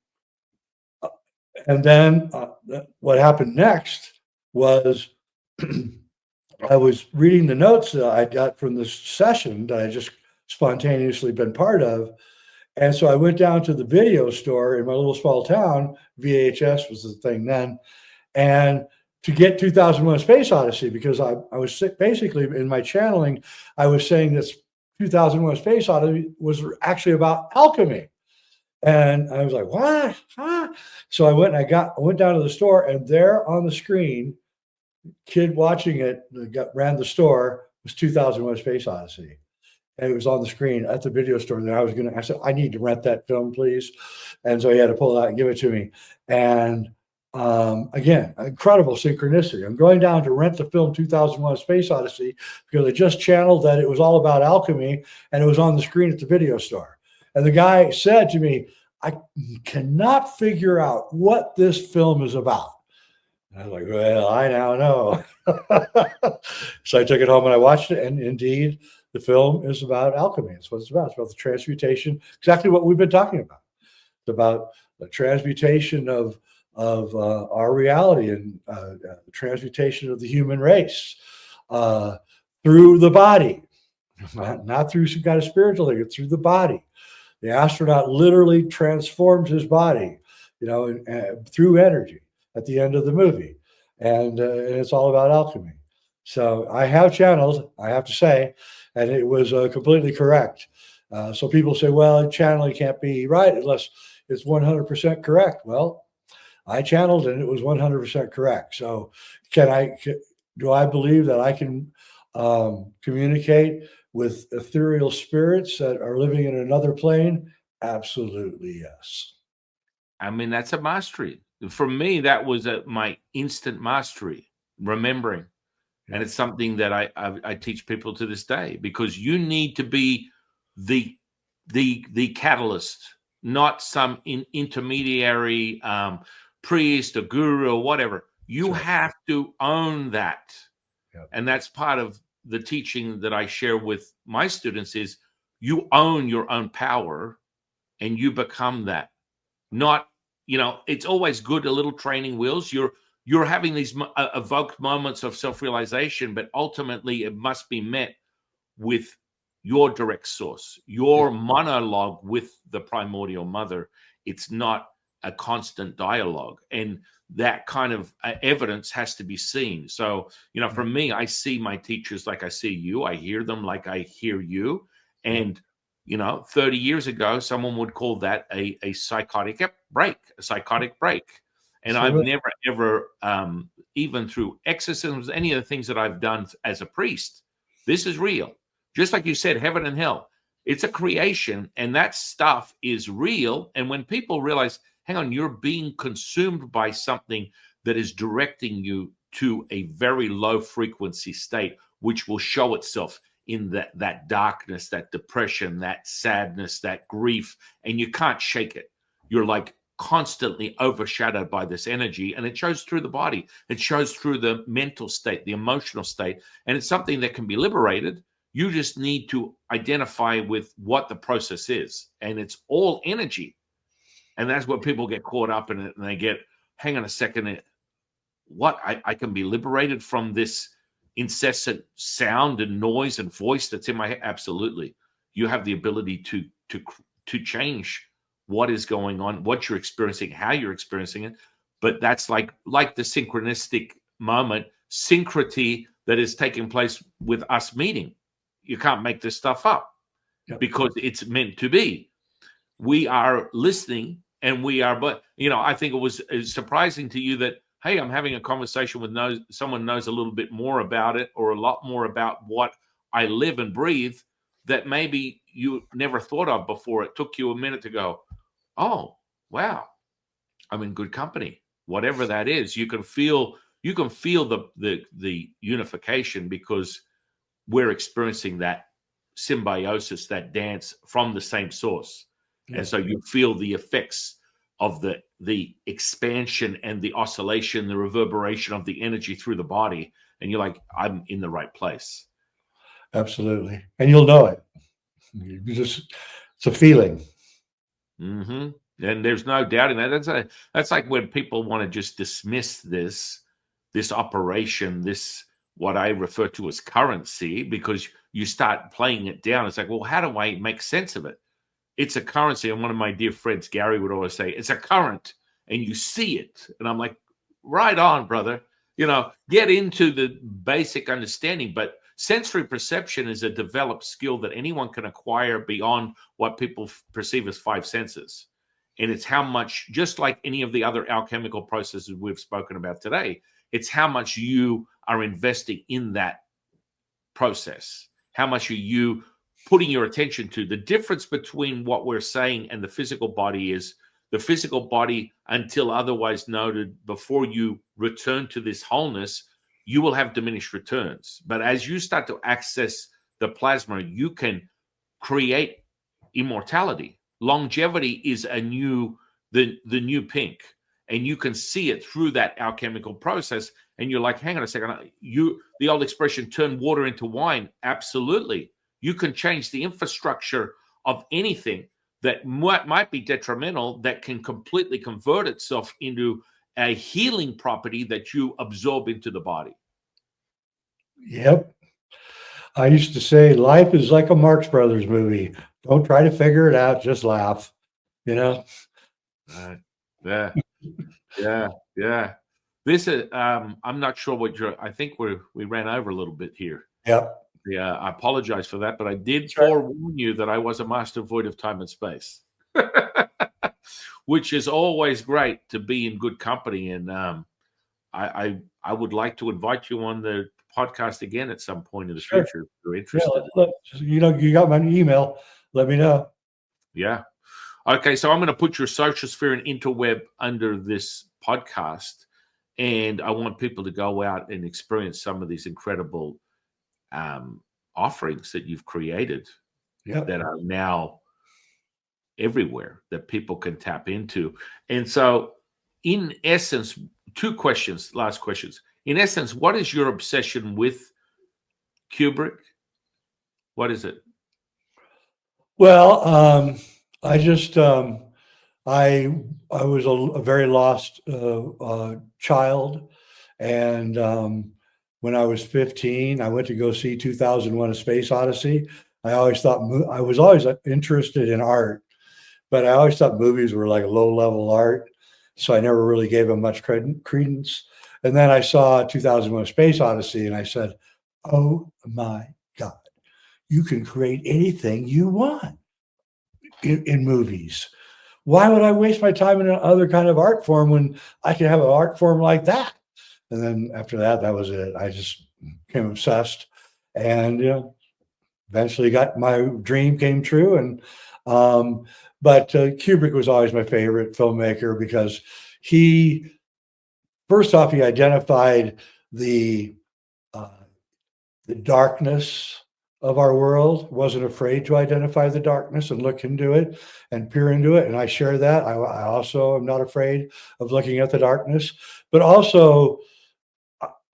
then what happened next was I was reading the notes that I got from this session that I just spontaneously been part of. And so I went down to the video store in my little small town. VHS was the thing then. And to get 2001: Space Odyssey, because I was basically in my channeling, I was saying this 2001: Space Odyssey was actually about alchemy. And I was like, what? Huh? So I went down to the store, and there on the screen, kid watching it, ran the store, was 2001: Space Odyssey. And it was on the screen at the video store. And I said, "I need to rent that film, please." And so he had to pull it out and give it to me. And again, incredible synchronicity. I'm going down to rent the film 2001: Space Odyssey because I just channeled that it was all about alchemy, and it was on the screen at the video store. And the guy said to me, "I cannot figure out what this film is about." And I was like, "Well, I now know." So I took it home and I watched it, and indeed, the film is about alchemy. It's what it's about. It's about the transmutation, exactly what we've been talking about. It's about the transmutation of our reality, and the transmutation of the human race through the body, not through some kind of spiritual thing, it's through the body. The astronaut literally transforms his body, through energy at the end of the movie. And it's all about alchemy. So I have channeled, I have to say, and it was completely correct. So people say, well, channeling can't be right unless it's 100% correct. Well, I channeled and it was 100% correct. So do I believe that I can communicate with ethereal spirits that are living in another plane? Absolutely, yes. I mean, that's a mastery. For me, that was my instant mastery, remembering. Yeah. And it's something that I teach people to this day, because you need to be the catalyst, not some intermediary priest or guru or whatever. You have to own that. Yep. And that's part of the teaching that I share with my students is you own your own power and you become that. Not, it's always good, a little training wheels. You're having these evoked moments of self-realization, but ultimately it must be met with your direct source, your monologue with the primordial mother. It's not a constant dialogue. And that kind of evidence has to be seen. So, for me, I see my teachers like I see you. I hear them like I hear you. And, 30 years ago, someone would call that a psychotic break, a psychotic break. And I've never, ever, even through exorcisms, any of the things that I've done as a priest, this is real. Just like you said, heaven and hell, it's a creation, and that stuff is real. And when people realize, hang on, you're being consumed by something that is directing you to a very low frequency state, which will show itself in that darkness, that depression, that sadness, that grief, and you can't shake it. You're like constantly overshadowed by this energy, and it shows through the body. It shows through the mental state, the emotional state, and it's something that can be liberated. You just need to identify with what the process is, and it's all energy. And that's what people get caught up in it, and they get, hang on a second, what? I can be liberated from this incessant sound and noise and voice that's in my head? Absolutely. You have the ability to change what is going on, what you're experiencing, how you're experiencing it. But that's like the synchronistic moment, synchrony that is taking place with us meeting. You can't make this stuff up because it's meant to be. We are listening, and we are, but I think it was surprising to you that, hey, I'm having a conversation with someone knows a little bit more about it, or a lot more about what I live and breathe, that maybe you never thought of before. It took you a minute to go, oh, wow, I'm in good company. Whatever that is, you can feel the unification, because we're experiencing that symbiosis, that dance from the same source. Yeah. And so you feel the effects of the expansion and the oscillation, the reverberation of the energy through the body. And you're like, I'm in the right place. Absolutely. And you'll know it. It's a feeling. Mm-hmm. And there's no doubting that. That's like when people want to just dismiss this operation, this, what I refer to as currency, because you start playing it down. It's like, well, how do I make sense of it? It's a currency. And one of my dear friends, Gary, would always say, it's a current, and you see it. And I'm like, right on, brother. Get into the basic understanding. But sensory perception is a developed skill that anyone can acquire beyond what people perceive as five senses. And it's how much, just like any of the other alchemical processes we've spoken about today, it's how much you are investing in that process. How much are you putting your attention to? The difference between what we're saying and the physical body is the physical body, until otherwise noted, before you return to this wholeness, you will have diminished returns. But as you start to access the plasma, you can create immortality. Longevity is the new pink, and you can see it through that alchemical process. And you're like, hang on a second, the old expression, turn water into wine. Absolutely. You can change the infrastructure of anything that might be detrimental, that can completely convert itself into a healing property that you absorb into the body. Yep. I used to say life is like a Marx Brothers movie. Don't try to figure it out, just laugh. Yeah. This is I'm not sure what I think we ran over a little bit here. Yep. Yeah, I apologize for that, but I did forewarn you that I was a master void of time and space, which is always great to be in good company. And I would like to invite you on the podcast again at some point in the future if you're interested. Yeah, you got my email. Let me know. Yeah. Okay, so I'm going to put your social sphere and interweb under this podcast, and I want people to go out and experience some of these incredible offerings that you've created that are now everywhere that people can tap into. And so, in essence, last questions. In essence, what is your obsession with Kubrick? What is it? Well, I just I was a very lost child, and when I was 15, I went to go see 2001: A Space Odyssey. I always thought I was always interested in art, but I always thought movies were like low level art, so I never really gave them much credence. And then I saw 2001: A Space Odyssey, and I said, "Oh my God, you can create anything you want in movies. Why would I waste my time in another kind of art form when I can have an art form like that?" And then after that, that was it. I just became obsessed, and eventually got my dream came true. And but Kubrick was always my favorite filmmaker because he, first off, he identified the uh, the darkness of our world, wasn't afraid to identify the darkness and look into it and peer into it. And I share that. I also am not afraid of looking at the darkness, but also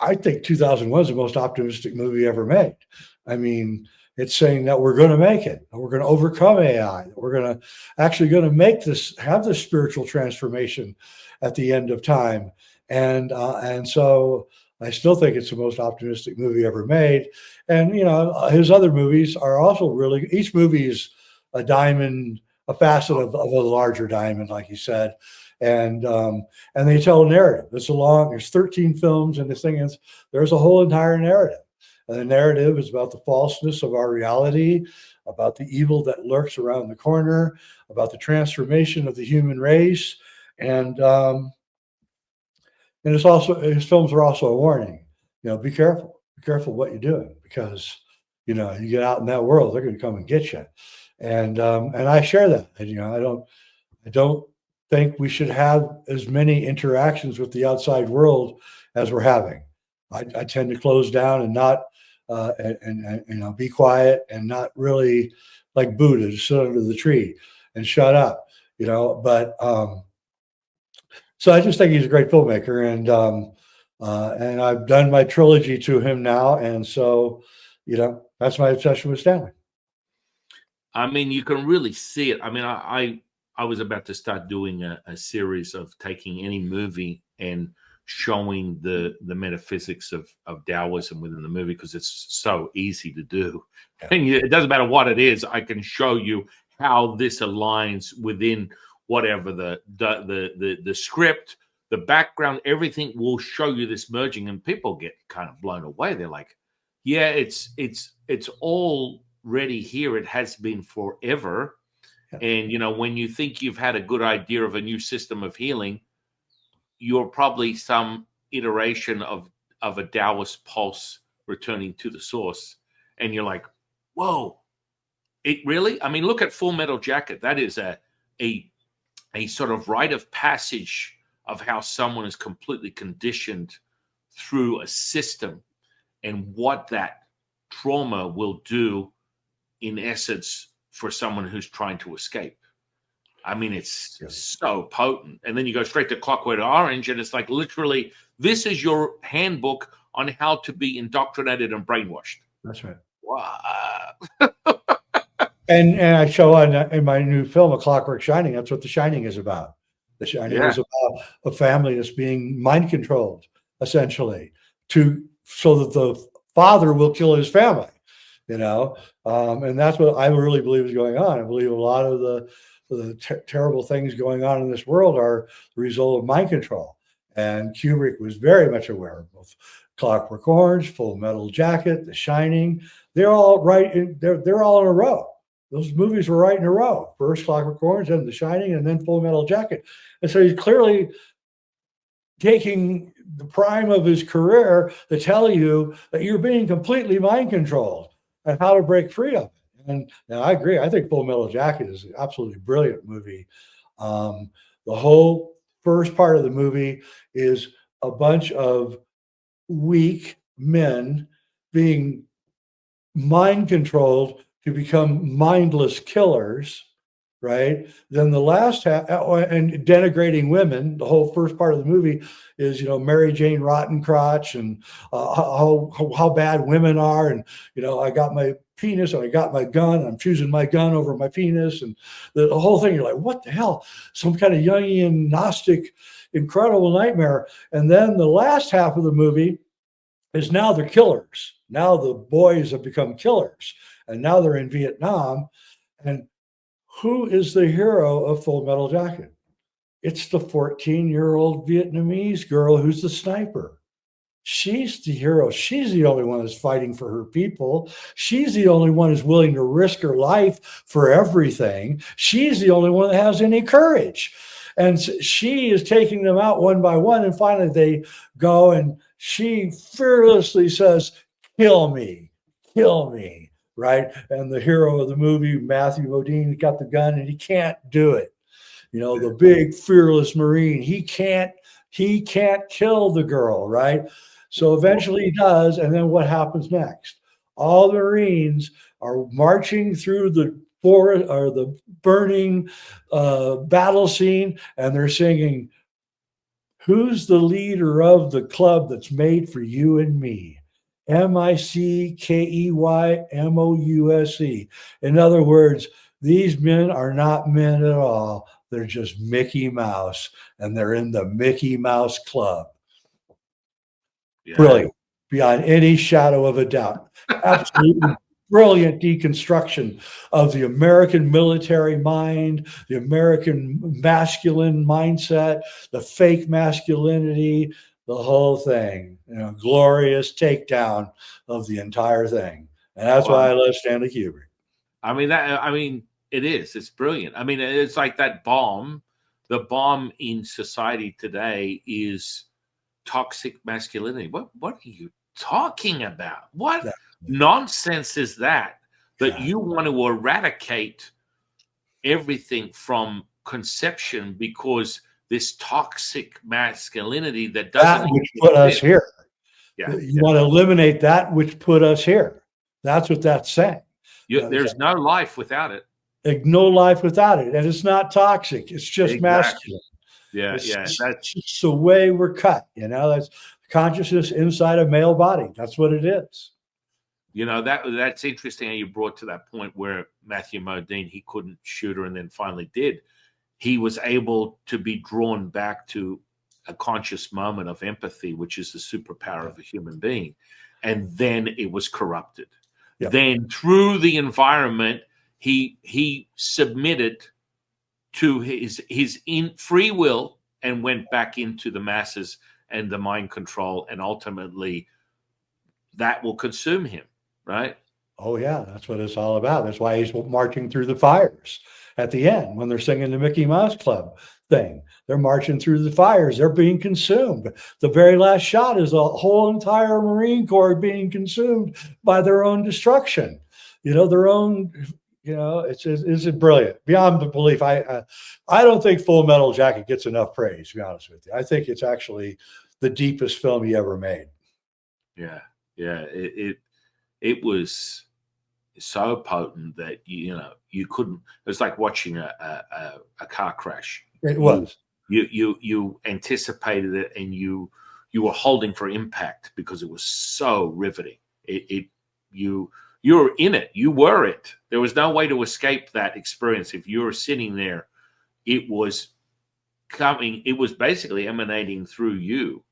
I think 2001 is the most optimistic movie ever made. I mean, it's saying that we're going to make it, we're going to overcome AI, we're going to actually going to make this, have this spiritual transformation at the end of time. And so I still think it's the most optimistic movie ever made. And his other movies are also really, each movie is a diamond, a facet of a larger diamond, like you said. And they tell a narrative. There's 13 films, and the thing is, there's a whole entire narrative. And the narrative is about the falseness of our reality, about the evil that lurks around the corner, about the transformation of the human race. And it's also, his films are also a warning. Be careful what you're doing, because you get out in that world, they're going to come and get you. And I share that. And, I don't think we should have as many interactions with the outside world as we're having. I tend to close down and not be quiet and not really, like Buddha, to sit under the tree and shut up. But so I just think he's a great filmmaker, and I've done my trilogy to him now, and so that's my obsession with Stanley. I mean, you can really see it. I mean, I was about to start doing a series of taking any movie and showing the metaphysics of Daoism within the movie, because it's so easy to do. Yeah. And it doesn't matter what it is. I can show you how this aligns within whatever the script, the background, everything will show you this merging, and people get kind of blown away. They're like, yeah, it's already here. It has been forever. Yeah. And, when you think you've had a good idea of a new system of healing, you're probably some iteration of a Daoist pulse returning to the source. And you're like, whoa, it really? I mean, look at Full Metal Jacket. That is a sort of rite of passage of how someone is completely conditioned through a system, and what that trauma will do in essence for someone who's trying to escape. I mean, it's so potent. And then you go straight to Clockwork Orange, and it's like, literally, this is your handbook on how to be indoctrinated and brainwashed. That's right. Wow. And I show in my new film, A Clockwork Shining, that's what The Shining is about. The Shining is about a family that's being mind controlled, essentially, so that the father will kill his family, and that's what I really believe is going on. I believe a lot of the terrible things going on in this world are the result of mind control. And Kubrick was very much aware of both Clockwork Orange, Full Metal Jacket, The Shining. They're all they're all in a row. Those movies were right in a row. First Clockwork Orange, then The Shining, and then Full Metal Jacket. And so he's clearly taking the prime of his career to tell you that you're being completely mind controlled and how to break free of it. And I agree. I think Full Metal Jacket is an absolutely brilliant movie. The whole first part of the movie is a bunch of weak men being mind controlled to become mindless killers, right? Then the last half, and denigrating women. The whole first part of the movie is, Mary Jane Rottencrotch and how bad women are. And, I got my penis, and I got my gun, and I'm choosing my gun over my penis, and the whole thing. You're like, what the hell? Some kind of Jungian Gnostic incredible nightmare. And then the last half of the movie is now they're killers. Now the boys have become killers, and now they're in Vietnam. And who is the hero of Full Metal Jacket? It's the 14-year-old Vietnamese girl who's the sniper. She's the hero. She's the only one that's fighting for her people. She's the only one who's willing to risk her life for everything. She's the only one that has any courage. And she is taking them out one by one. And finally they go, and she fearlessly says, kill me, right? And the hero of the movie, Matthew Modine, got the gun and he can't do it. You know, the big fearless Marine, he can't kill the girl, right? So eventually he does. And then what happens next? All the Marines are marching through the forest or the burning battle scene, and they're singing, who's the leader of the club that's made for you and me? Mickeymouse. In other words, these men are not men at all. They're just Mickey Mouse, and they're in the Mickey Mouse Club. Yeah. Brilliant, beyond any shadow of a doubt. Absolutely brilliant deconstruction of the American military mind, the American masculine mindset, the fake masculinity, the whole thing. You know, glorious takedown of the entire thing. And that's why I love Stanley Kubrick. I mean, it is. It's brilliant. I mean, it's like that bomb. The bomb in society today is toxic masculinity. What are you talking about? What nonsense is that you want to eradicate everything from conception because this toxic masculinity that doesn't which put us here. You want to eliminate that which put us here. That's what that's saying. There's no life without it. No life without it. And it's not toxic. It's just masculine. That's just the way we're cut. You know, that's consciousness inside a male body. That's what it is. You know, that's interesting how you brought to that point where Matthew Modine, he couldn't shoot her and then finally did. He was able to be drawn back to a conscious moment of empathy, which is the superpower of a human being. And then it was corrupted. Yep. Then through the environment, he submitted to his free will and went back into the masses and the mind control, and ultimately that will consume him, right? Oh yeah, that's what it's all about. That's why he's marching through the fires at the end when they're singing the Mickey Mouse Club thing. They're marching through the fires. They're being consumed. The very last shot is a whole entire Marine Corps being consumed by their own destruction. You know, their own. You know, it's brilliant beyond the belief. I don't think Full Metal Jacket gets enough praise, to be honest with you. I think it's actually the deepest film he ever made. Yeah. It was so potent that you couldn't. It was like watching a car crash. It was. You anticipated it, and you were holding for impact because it was so riveting. You were in it. You were it. There was no way to escape that experience. If you were sitting there, it was coming. It was basically emanating through you.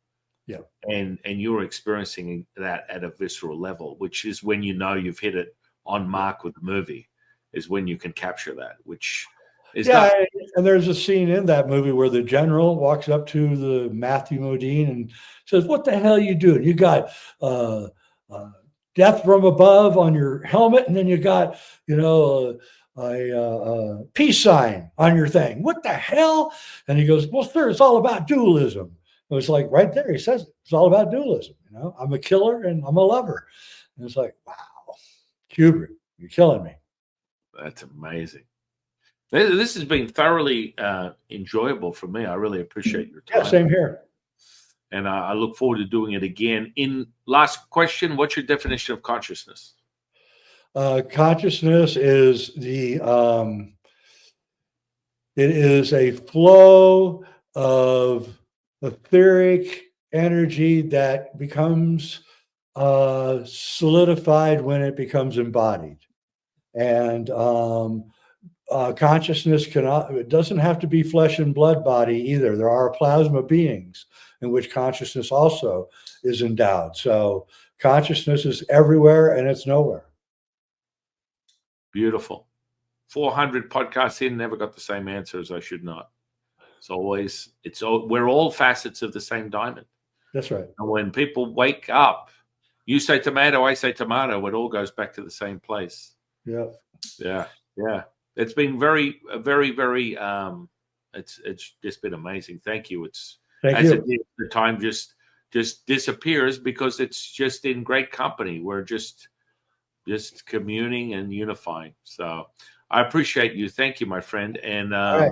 Yeah. And you were experiencing that at a visceral level, which is when you know you've hit it on mark with the movie, is when you can capture that, which is and there's a scene in that movie where the general walks up to the Matthew Modine and says, "What the hell are you doing? You got death from above on your helmet, and then you got, a peace sign on your thing. What the hell?" And he goes, "Well, sir, it's all about dualism." It was like right there. He says it's all about dualism. You know, I'm a killer and I'm a lover. And it's like, wow, Kubrick, you're killing me. That's amazing. This has been thoroughly enjoyable for me. I really appreciate your time. Yeah, same here. And I look forward to doing it again. In last question, what's your definition of consciousness? Consciousness is it is a flow of etheric energy that becomes solidified when it becomes embodied. And consciousness cannot, it doesn't have to be flesh and blood body either. There are plasma beings in which consciousness also is endowed. So consciousness is everywhere and it's nowhere. Beautiful. 400 podcasts in, never got the same answers. I should not. We're all facets of the same diamond. That's right. And when people wake up, you say tomato, I say tomato, it all goes back to the same place. Yeah. Yeah. Yeah. It's been very, very, very, it's just been amazing. Thank you. Thank you. The time just disappears because it's just in great company. We're just communing and unifying. So I appreciate you. Thank you, my friend. And Right.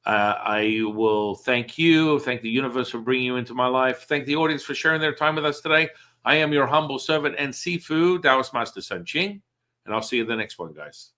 I will thank you. Thank the universe for bringing you into my life. Thank the audience for sharing their time with us today. I am your humble servant and Sifu, Daoist Master San Qing. And I'll see you in the next one, guys.